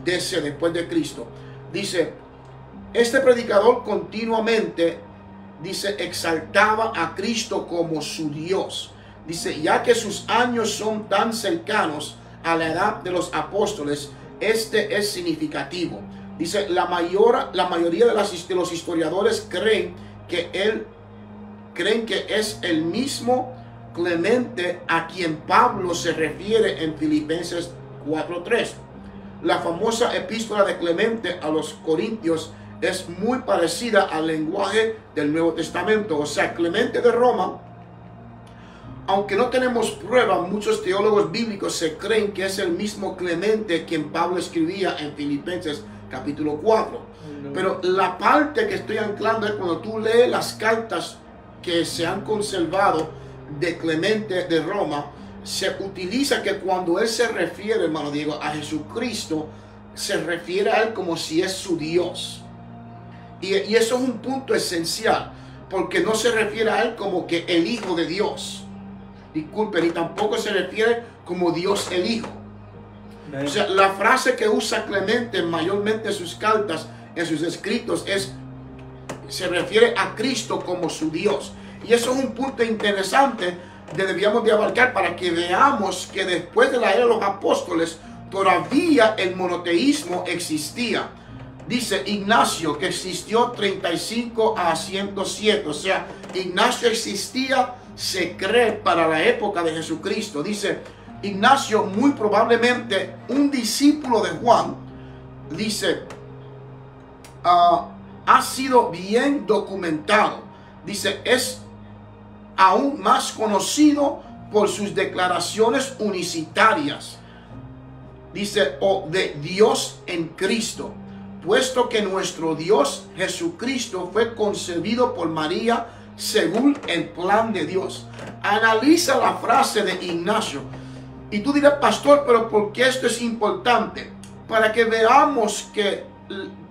después de Cristo. Dice, este predicador continuamente, dice, exaltaba a Cristo como su Dios. Dice, ya que sus años son tan cercanos a la edad de los apóstoles, este es significativo. Dice, la mayoría de los historiadores creen que es el mismo Clemente a quien Pablo se refiere en Filipenses 4:3. La famosa epístola de Clemente a los Corintios es muy parecida al lenguaje del Nuevo Testamento. O sea, Clemente de Roma, aunque no tenemos prueba, muchos teólogos bíblicos se creen que es el mismo Clemente quien Pablo escribía en Filipenses capítulo 4. Pero la parte que estoy anclando es cuando tú lees las cartas que se han conservado de Clemente de Roma, se utiliza que cuando él se refiere, hermano Diego, a Jesucristo, se refiere a él como si es su Dios. Y eso es un punto esencial, porque no se refiere a él como que el Hijo de Dios. Disculpen, y tampoco se refiere como Dios el Hijo. O sea, la frase que usa Clemente mayormente en sus cartas, en sus escritos, se refiere a Cristo como su Dios. Y eso es un punto interesante que debíamos de abarcar para que veamos que después de la era de los apóstoles todavía el monoteísmo existía. Dice Ignacio que existió 35 a 107. O sea, Ignacio existía, se cree, para la época de Jesucristo. Dice Ignacio, muy probablemente un discípulo de Juan, dice, ha sido bien documentado. Dice, es aún más conocido por sus declaraciones unicitarias. Dice, o de Dios en Cristo, puesto que nuestro Dios Jesucristo fue concebido por María según el plan de Dios. Analiza la frase de Ignacio. Y tú dirás, pastor, pero ¿por qué esto es importante? Para que veamos que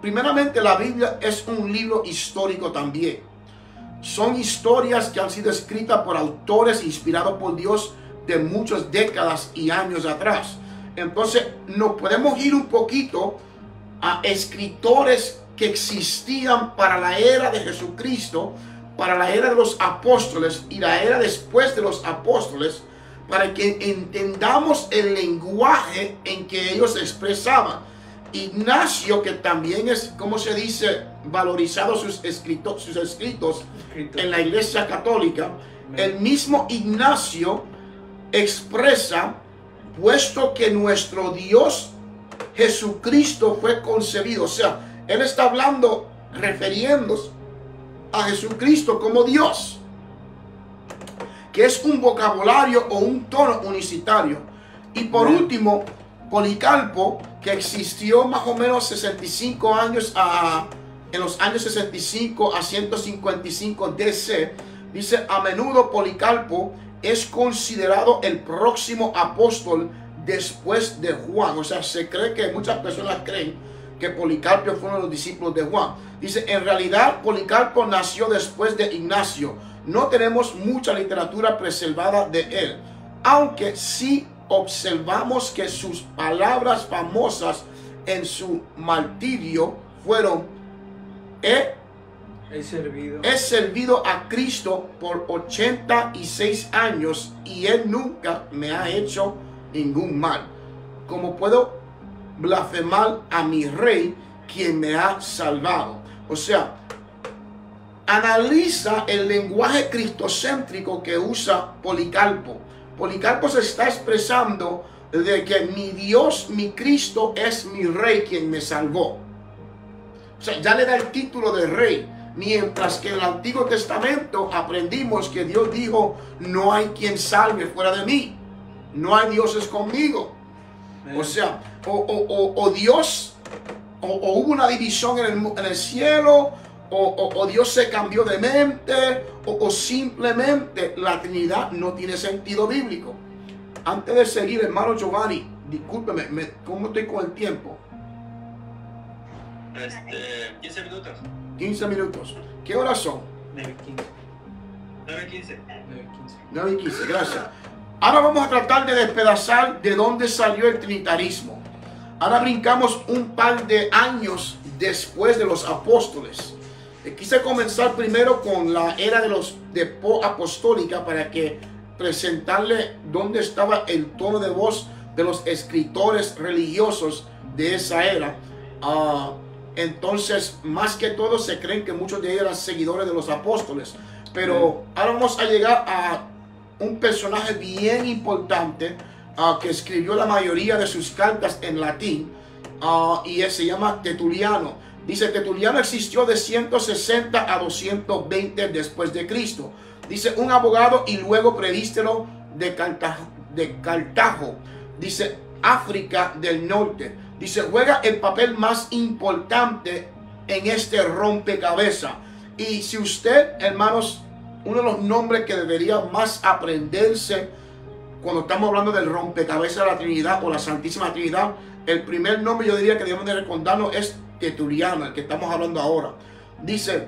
primeramente la Biblia es un libro histórico también. Son historias que han sido escritas por autores inspirados por Dios de muchas décadas y años atrás. Entonces nos podemos ir un poquito a escritores que existían para la era de Jesucristo, para la era de los apóstoles y la era después de los apóstoles, para que entendamos el lenguaje en que ellos se expresaban. Ignacio, que también es, como se dice, valorizado sus escritos en la Iglesia Católica, el mismo Ignacio expresa, puesto que nuestro Dios Jesucristo fue concebido. O sea, él está hablando, refiriéndose a Jesucristo como Dios, que es un vocabulario o un tono unicitario. Y por último, Policarpo, que existió más o menos 65 años en los años 65 a 155 DC, dice, a menudo Policarpo es considerado el próximo apóstol después de Juan. O sea, se cree que muchas personas creen que Policarpo fue uno de los discípulos de Juan. Dice, en realidad Policarpo nació después de Ignacio. No tenemos mucha literatura preservada de él, aunque sí observamos que sus palabras famosas en su martirio fueron: he servido a Cristo por 86 años y él nunca me ha hecho ningún mal. ¿Cómo puedo blasfemar a mi rey, quien me ha salvado? O sea, analiza el lenguaje cristocéntrico que usa Policarpo. Policarpo se está expresando de que mi Dios, mi Cristo, es mi rey, quien me salvó. O sea, ya le da el título de rey. Mientras que en el Antiguo Testamento aprendimos que Dios dijo, no hay quien salve fuera de mí. No hay dioses conmigo. O sea, o Dios, o hubo una división en el cielo, o Dios se cambió de mente, o simplemente la Trinidad no tiene sentido bíblico. Antes de seguir, hermano Giovanni, discúlpeme, ¿cómo estoy con el tiempo? 15 minutos. 15 minutos. ¿Qué horas son? 9:15. 9:15, gracias. Ahora vamos a tratar de despedazar de dónde salió el trinitarismo. Ahora brincamos un par de años después de los apóstoles. Quise comenzar primero con la era de apostólica para que presentarle dónde estaba el tono de voz de los escritores religiosos de esa era. Entonces, más que todo, se creen que muchos de ellos eran seguidores de los apóstoles. Pero ahora vamos a llegar a un personaje bien importante que escribió la mayoría de sus cartas en latín, y él se llama Tertuliano. Dice, Tertuliano existió de 160 a 220 después de Cristo. Dice, un abogado y luego presbítero de Cartago. Dice, África del Norte. Dice, juega el papel más importante en este rompecabezas. Y si usted, hermanos, uno de los nombres que debería más aprenderse cuando estamos hablando del rompecabezas de la Trinidad o la Santísima Trinidad, el primer nombre yo diría que debemos de recordarnos es Tertuliano, el que estamos hablando ahora. Dice,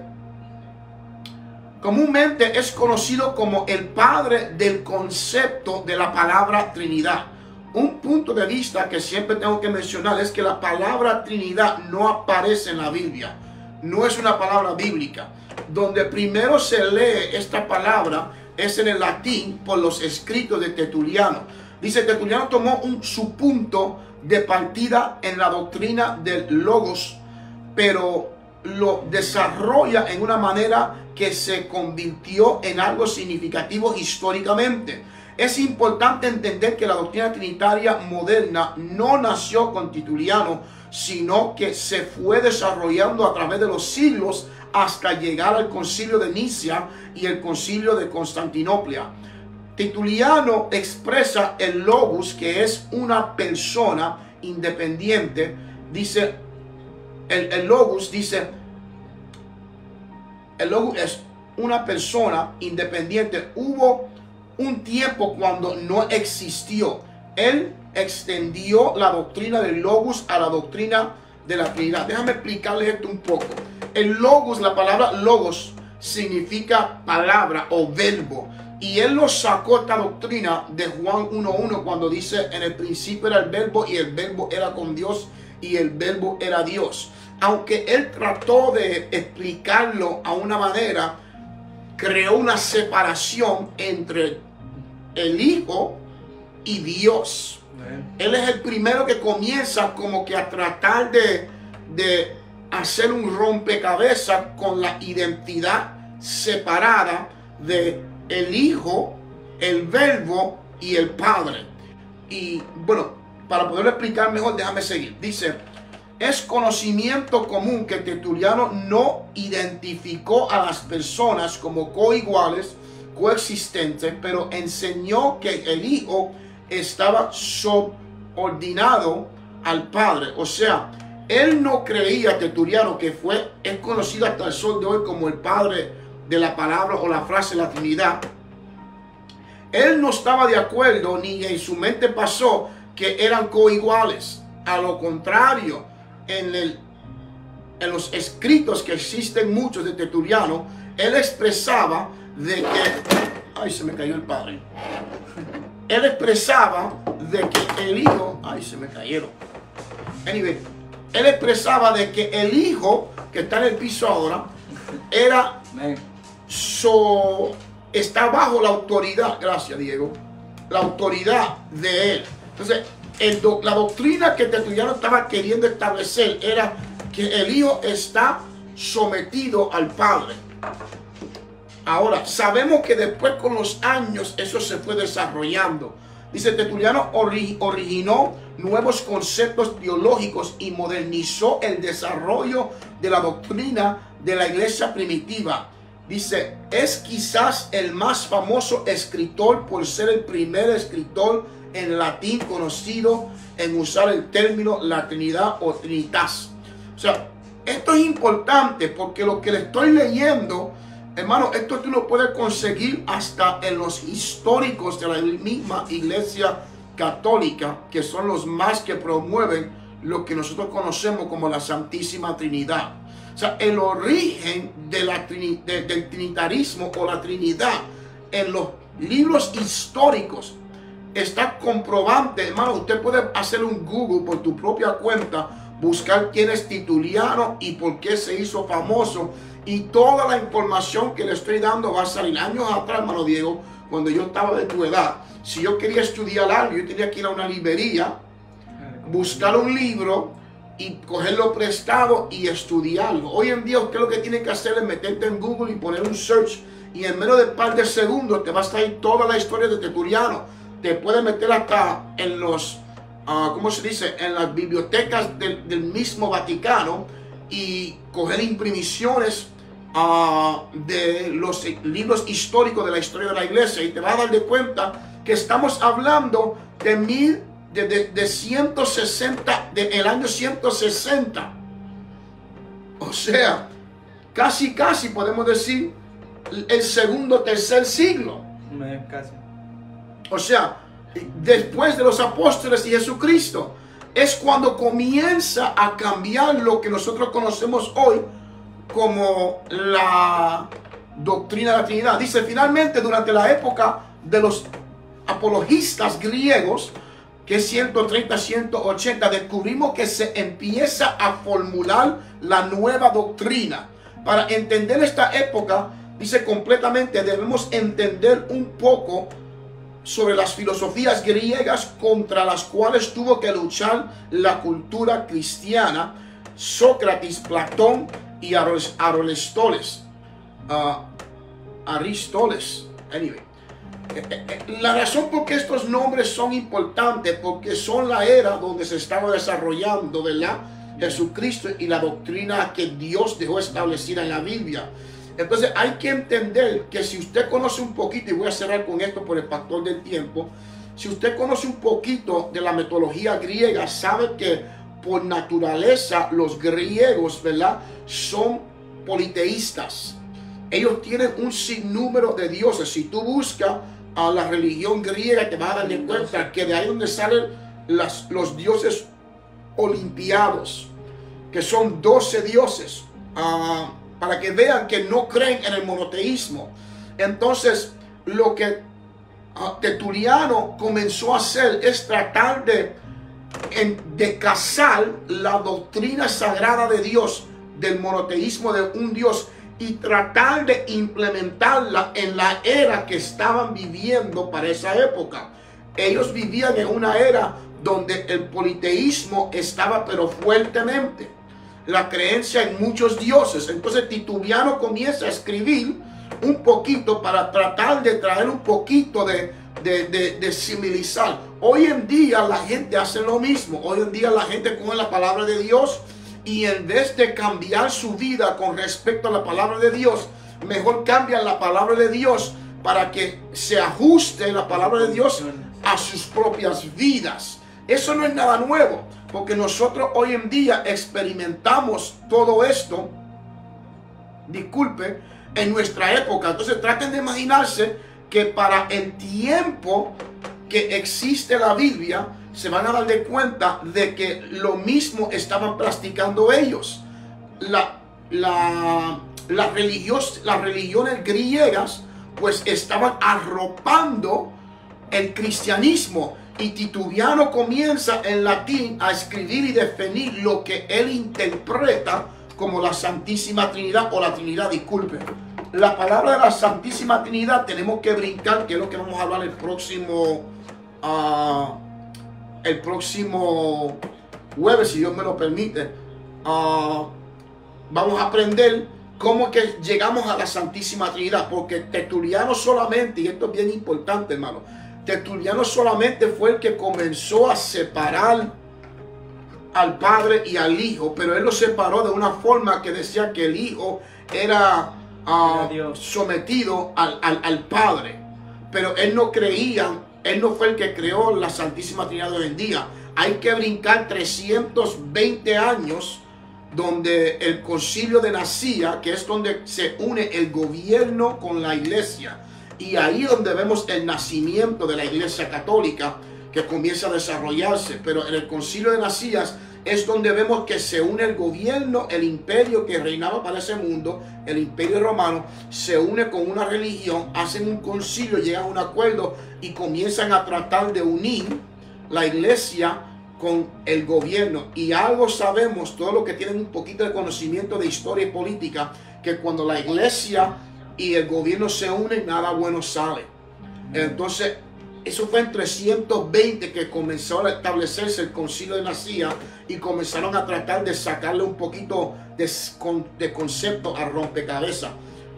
comúnmente es conocido como el padre del concepto de la palabra Trinidad. un punto de vista que siempre tengo que mencionar es que la palabra Trinidad no aparece en la Biblia. No es una palabra bíblica. Donde primero se lee esta palabra es en el latín por los escritos de Tertuliano. Dice, Tertuliano tomó su punto de partida en la doctrina del Logos, pero lo desarrolla en una manera que se convirtió en algo significativo históricamente. Es importante entender que la doctrina trinitaria moderna no nació con Tertuliano, sino que se fue desarrollando a través de los siglos hasta llegar al concilio de Nicea y el concilio de Constantinopla. Tertuliano expresa el Logos, que es una persona independiente. Dice, el Logos dice, el Logos es una persona independiente. Hubo un tiempo cuando no existió. Él extendió la doctrina del Logos a la doctrina de la Trinidad. Déjame explicarles esto un poco. El Logos, la palabra Logos, significa palabra o verbo. Y él lo sacó, esta doctrina, de Juan 1:1, cuando dice, en el principio era el verbo y el verbo era con Dios y el verbo era Dios. Aunque él trató de explicarlo a una manera, creó una separación entre el Hijo y Dios. Él es el primero que comienza como que a tratar de hacer un rompecabezas con la identidad separada de el Hijo, el Verbo y el Padre. Y bueno, para poderlo explicar mejor, déjame seguir. Dice, es conocimiento común que Tertuliano no identificó a las personas como coiguales, coexistentes, pero enseñó que el Hijo estaba subordinado al Padre. O sea, él no creía, Tertuliano, que es conocido hasta el sol de hoy como el Padre de la palabra o la frase la Trinidad. Él no estaba de acuerdo, ni en su mente pasó que eran coiguales. A lo contrario, en los escritos que existen muchos de Tertuliano, él expresaba de que... Ay, se me cayó el padre. Él expresaba de que el Hijo... Ay, se me cayeron. Anyway, él expresaba de que el Hijo, que está en el piso ahora, era... está bajo la autoridad, gracias Diego, la autoridad de él. Entonces, la doctrina que Tertuliano estaba queriendo establecer era que el Hijo está sometido al Padre. Ahora, sabemos que después con los años eso se fue desarrollando. Dice, Tertuliano originó nuevos conceptos teológicos y modernizó el desarrollo de la doctrina de la iglesia primitiva. Dice, es quizás el más famoso escritor por ser el primer escritor en latín conocido en usar el término la Trinidad o Trinitas. O sea, esto es importante porque lo que le estoy leyendo, hermano, esto tú lo puedes conseguir hasta en los históricos de la misma iglesia católica, que son los más que promueven lo que nosotros conocemos como la Santísima Trinidad. O sea, el origen del trinitarismo o la Trinidad en los libros históricos está comprobante, hermano. Usted puede hacer un Google por tu propia cuenta, buscar quién es Tertuliano y por qué se hizo famoso, y toda la información que le estoy dando va a salir. Años atrás, hermano Diego, cuando yo estaba de tu edad, si yo quería estudiar algo, yo tenía que ir a una librería, buscar un libro y cogerlo prestado y estudiarlo. Hoy en día usted lo que tiene que hacer es meterte en Google y poner un search, y en menos de un par de segundos te va a salir toda la historia de Tertuliano. Te puede meter hasta en los, ¿cómo se dice?, en las bibliotecas del mismo Vaticano y coger imprimiciones de los libros históricos de la historia de la iglesia, y te vas a dar de cuenta que estamos hablando de 160, del año 160. O sea, casi podemos decir el segundo, tercer siglo. Casi. O sea, después de los apóstoles y Jesucristo, es cuando comienza a cambiar lo que nosotros conocemos hoy como la doctrina de la Trinidad. Dice, finalmente, durante la época de los apologistas griegos, que es 130, 180, descubrimos que se empieza a formular la nueva doctrina. Para entender esta época, dice completamente, debemos entender un poco sobre las filosofías griegas contra las cuales tuvo que luchar la cultura cristiana, Sócrates, Platón y Aristóteles. Anyway. La razón por qué estos nombres son importantes, porque son la era donde se estaba desarrollando, ¿verdad?, Jesucristo y la doctrina que Dios dejó establecida en la Biblia. Entonces hay que entender que si usted conoce un poquito, y voy a cerrar con esto por el factor del tiempo, si usted conoce un poquito de la mitología griega, sabe que por naturaleza los griegos, ¿verdad?, son politeístas. Ellos tienen un sinnúmero de dioses. Si tú buscas a la religión griega, te vas a dar cuenta que de ahí donde salen los dioses olimpiados, que son 12 dioses, para que vean que no creen en el monoteísmo. Entonces, lo que Tertuliano comenzó a hacer es tratar de casar la doctrina sagrada de Dios, del monoteísmo de un Dios, y tratar de implementarla en la era que estaban viviendo para esa época. Ellos vivían en una era donde el politeísmo estaba pero fuertemente, la creencia en muchos dioses. Entonces Tertuliano comienza a escribir un poquito para tratar de traer un poquito de similizar. Hoy en día la gente hace lo mismo. Hoy en día la gente coge la palabra de Dios y en vez de cambiar su vida con respecto a la palabra de Dios, mejor cambian la palabra de Dios para que se ajuste la palabra de Dios a sus propias vidas. Eso no es nada nuevo, porque nosotros hoy en día experimentamos todo esto, disculpe, en nuestra época. Entonces traten de imaginarse que para el tiempo que existe la Biblia, se van a dar de cuenta de que lo mismo estaban practicando ellos. Las religiones griegas pues estaban arropando el cristianismo, y Tertuliano comienza en latín a escribir y definir lo que él interpreta como la Santísima Trinidad, o la Trinidad, disculpe. La palabra de la Santísima Trinidad tenemos que brincar, que es lo que vamos a hablar el próximo jueves, si Dios me lo permite. Vamos a aprender cómo que llegamos a la Santísima Trinidad, porque Tertuliano solamente, y esto es bien importante, hermano, Tertuliano solamente fue el que comenzó a separar al Padre y al Hijo, pero él lo separó de una forma que decía que el Hijo era sometido al Padre, pero él no creía. Él no fue el que creó la Santísima Trinidad de hoy en día. Hay que brincar 320 años, donde el Concilio de Nicea, que es donde se une el gobierno con la iglesia, y ahí donde vemos el nacimiento de la Iglesia Católica, que comienza a desarrollarse. Pero en el Concilio de Nicea es donde vemos que se une el gobierno, el imperio que reinaba para ese mundo, el imperio romano, se une con una religión, hacen un concilio, llegan a un acuerdo y comienzan a tratar de unir la iglesia con el gobierno. Y algo sabemos, todos los que tienen un poquito de conocimiento de historia y política, que cuando la iglesia y el gobierno se unen, nada bueno sale. Entonces, eso fue en 320 que comenzó a establecerse el Concilio de Nicea, y comenzaron a tratar de sacarle un poquito de concepto al rompecabezas.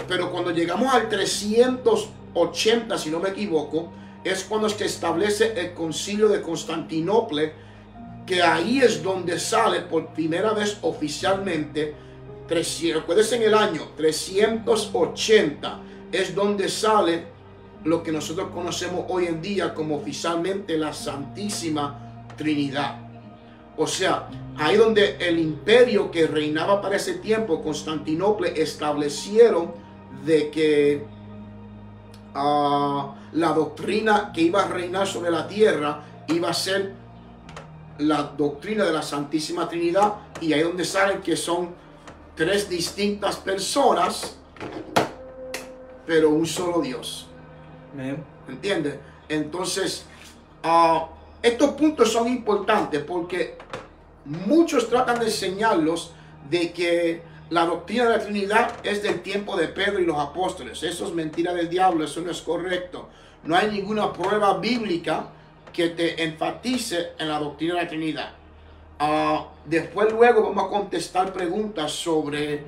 Pero cuando llegamos al 380, si no me equivoco, es cuando se establece el Concilio de Constantinopla, que ahí es donde sale por primera vez oficialmente, recuérdense, en el año 380 es donde sale lo que nosotros conocemos hoy en día como oficialmente la Santísima Trinidad. O sea, ahí donde el imperio que reinaba para ese tiempo, Constantinopla, establecieron de que la doctrina que iba a reinar sobre la tierra iba a ser la doctrina de la Santísima Trinidad. Y ahí donde salen que son tres distintas personas, pero un solo Dios. ¿Entiendes? Entonces, estos puntos son importantes porque muchos tratan de enseñarlos de que la doctrina de la Trinidad es del tiempo de Pedro y los apóstoles. Eso es mentira del diablo, eso no es correcto. No hay ninguna prueba bíblica que te enfatice en la doctrina de la Trinidad. Después luego vamos a contestar preguntas sobre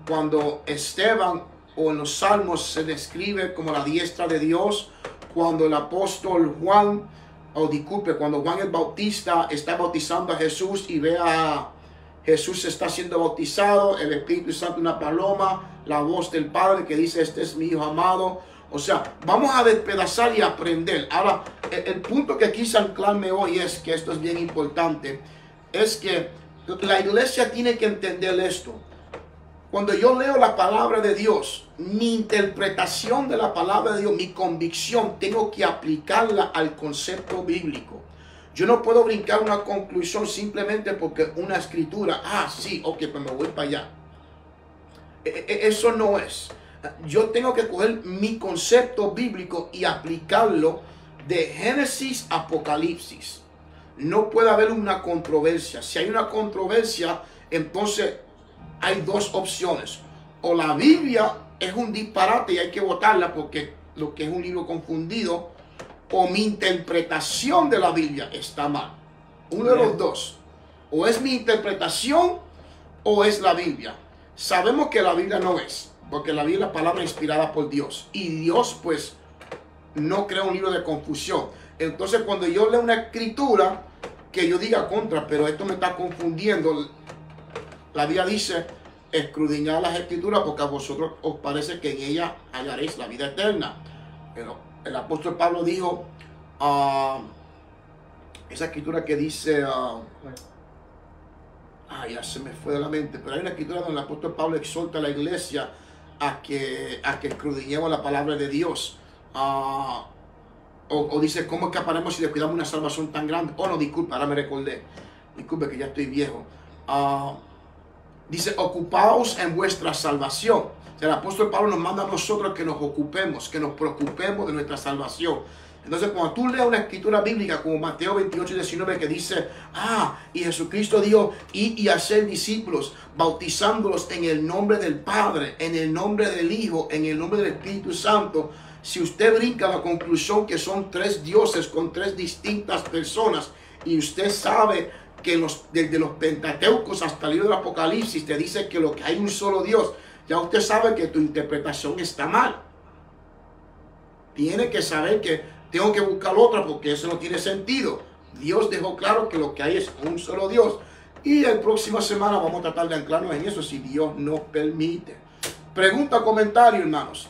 cuando Esteban o en los Salmos se describe como la diestra de Dios, cuando el apóstol Juan, cuando Juan el Bautista está bautizando a Jesús y ve a Jesús está siendo bautizado, el Espíritu Santo una paloma, la voz del Padre que dice, este es mi Hijo amado. O sea, vamos a despedazar y aprender. Ahora, el punto que quise anclarme hoy es que esto es bien importante, es que la iglesia tiene que entender esto. Cuando yo leo la palabra de Dios, mi interpretación de la palabra de Dios, mi convicción, tengo que aplicarla al concepto bíblico. Yo no puedo brincar una conclusión simplemente porque una escritura, sí, ok, pues me voy para allá. Eso no es. Yo tengo que coger mi concepto bíblico y aplicarlo de Génesis a Apocalipsis. No puede haber una controversia. Si hay una controversia, entonces hay dos opciones. O la Biblia es un disparate y hay que votarla porque lo que es un libro confundido, o mi interpretación de la Biblia está mal. Uno de los dos. O es mi interpretación o es la Biblia. Sabemos que la Biblia no es, porque la Biblia es la palabra inspirada por Dios. Y Dios pues no crea un libro de confusión. Entonces cuando yo leo una escritura que yo diga contra, pero esto me está confundiendo, la Biblia dice, escudriñad las escrituras porque a vosotros os parece que en ella hallaréis la vida eterna. Pero el apóstol Pablo dijo, esa escritura que dice, ya se me fue de la mente, pero hay una escritura donde el apóstol Pablo exhorta a la iglesia a que escudriñemos la palabra de Dios. O dice, ¿cómo escaparemos si descuidamos una salvación tan grande? No, disculpa, ahora me recordé. Disculpe que ya estoy viejo. Dice, ocupaos en vuestra salvación. O sea, el apóstol Pablo nos manda a nosotros que nos ocupemos, que nos preocupemos de nuestra salvación. Entonces, cuando tú leas una escritura bíblica como Mateo 28 y 19 que dice, y Jesucristo dijo, id y hacer discípulos, bautizándolos en el nombre del Padre, en el nombre del Hijo, en el nombre del Espíritu Santo. Si usted brinca a la conclusión que son tres dioses con tres distintas personas y usted sabe que desde los Pentateucos hasta el libro del Apocalipsis te dice que lo que hay un solo Dios, ya usted sabe que tu interpretación está mal. Tiene que saber que tengo que buscar otra porque eso no tiene sentido. Dios dejó claro que lo que hay es un solo Dios. Y la próxima semana vamos a tratar de anclarnos en eso si Dios nos permite. Pregunta, comentario, hermanos.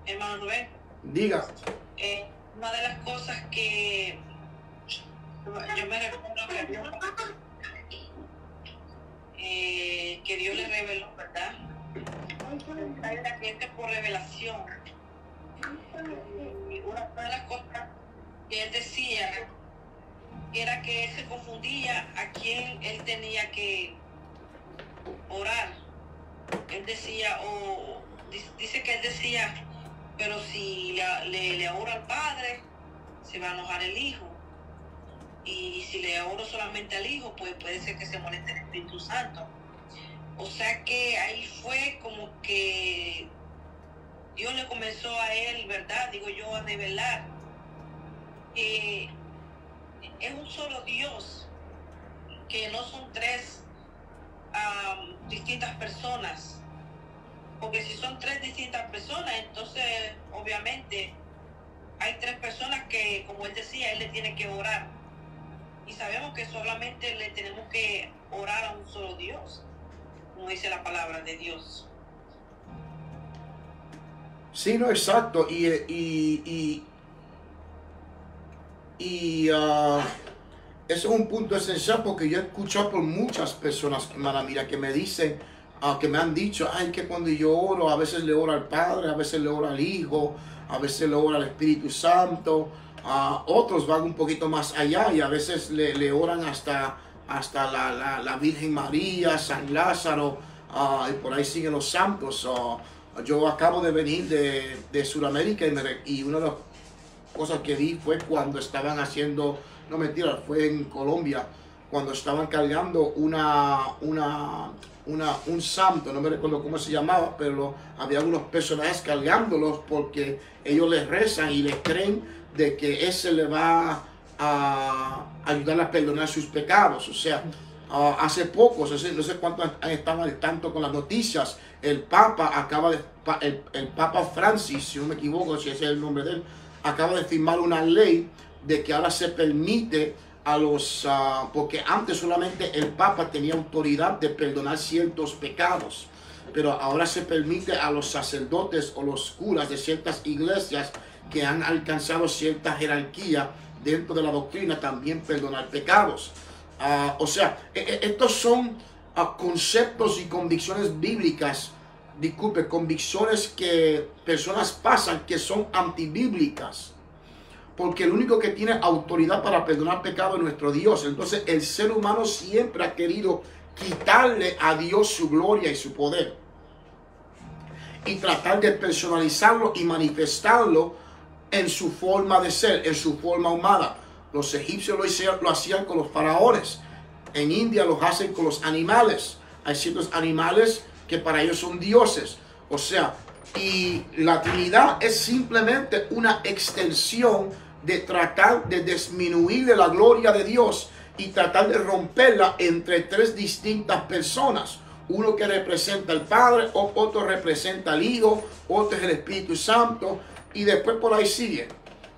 Hermano Rubén. Diga. Una de las cosas que yo me recuerdo que Dios le reveló, ¿verdad? Era que es por revelación. Y una de las cosas que él decía era que él se confundía a quién él tenía que orar. Él decía, dice que él decía, pero si le oro al Padre, se va a enojar el Hijo. Y si le oro solamente al Hijo, pues puede ser que se moleste el Espíritu Santo. O sea que ahí fue como que Dios le comenzó a él, ¿verdad? Digo yo, a revelar que es un solo Dios, que no son tres distintas personas. Porque si son tres distintas personas, entonces obviamente hay tres personas que, como él decía, él le tiene que orar. Y sabemos que solamente le tenemos que orar a un solo Dios, como dice la palabra de Dios. Sí, no, exacto. Eso es un punto esencial porque yo he escuchado por muchas personas, hermana, mira, que me dicen, que me han dicho, que cuando yo oro, a veces le oro al Padre, a veces le oro al Hijo, a veces le oro al Espíritu Santo. Otros van un poquito más allá y a veces le oran hasta la Virgen María, San Lázaro, y por ahí siguen los santos. Yo acabo de venir de Sudamérica y uno de los cosas que vi fue cuando estaban haciendo, no mentira, fue en Colombia, cuando estaban cargando un santo, no me recuerdo cómo se llamaba, pero había algunos personajes cargándolos porque ellos les rezan y les creen de que ese le va a ayudar a perdonar sus pecados. O sea, hace poco, no sé cuántos estaban al tanto con las noticias, el Papa el Papa Francis, si no me equivoco, si ese es el nombre de él, acaba de firmar una ley de que ahora se permite a los, porque antes solamente el Papa tenía autoridad de perdonar ciertos pecados, pero ahora se permite a los sacerdotes o los curas de ciertas iglesias que han alcanzado cierta jerarquía dentro de la doctrina también perdonar pecados. O sea, estos son conceptos y convicciones bíblicas, disculpe, convicciones que personas pasan que son antibíblicas. Porque el único que tiene autoridad para perdonar pecado es nuestro Dios. Entonces el ser humano siempre ha querido quitarle a Dios su gloria y su poder. Y tratar de personalizarlo y manifestarlo en su forma de ser, en su forma humana. Los egipcios lo hacían con los faraones. En India lo hacen con los animales. Hay ciertos animales que para ellos son dioses. O sea, y la Trinidad es simplemente una extensión de tratar de disminuir la gloria de Dios y tratar de romperla entre tres distintas personas. Uno que representa al Padre, otro representa al Hijo, otro es el Espíritu Santo, y después por ahí sigue.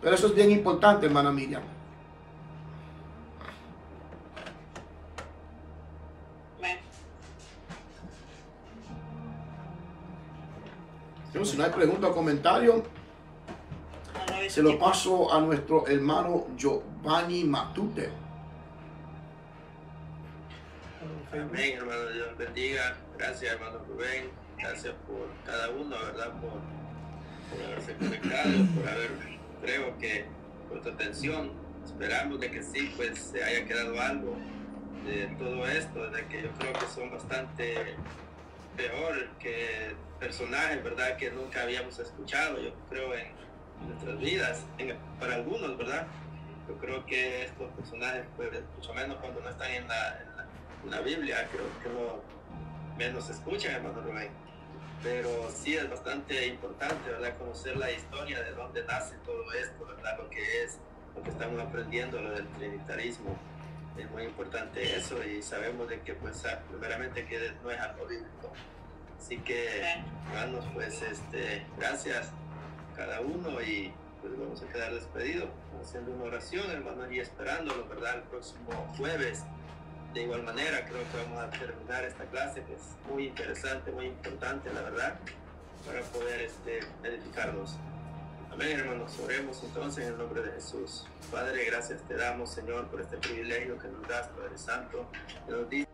Pero eso es bien importante, hermana Miriam. Si no hay pregunta o comentario, se lo paso a nuestro hermano Giovanni Matute. Amén, hermano, Dios bendiga. Gracias, hermano Rubén. Gracias por cada uno, ¿verdad? Por haberse conectado, por haber, creo que por tu atención. Esperamos de que sí, pues se haya quedado algo de todo esto, de que yo creo que son bastante peor que personajes, ¿verdad? Que nunca habíamos escuchado, yo creo, en nuestras vidas, para algunos, ¿verdad? Yo creo que estos personajes, pues, mucho menos cuando no están en la Biblia, creo que no menos se escuchan, hermano Rubén. Pero sí es bastante importante, ¿verdad? Conocer la historia de dónde nace todo esto, ¿verdad? Lo que estamos aprendiendo, lo del trinitarismo. Es muy importante eso, y sabemos de que, pues, primeramente que no es algo bíblico. Así que, hermanos, pues, gracias a cada uno, y pues vamos a quedar despedidos haciendo una oración, hermano, y esperándolo, ¿verdad? El próximo jueves. De igual manera, creo que vamos a terminar esta clase, que es muy interesante, muy importante, la verdad, para poder edificarnos. Amén, hermanos. Oremos entonces en el nombre de Jesús. Padre, gracias te damos, Señor, por este privilegio que nos das, Padre Santo, que nos dice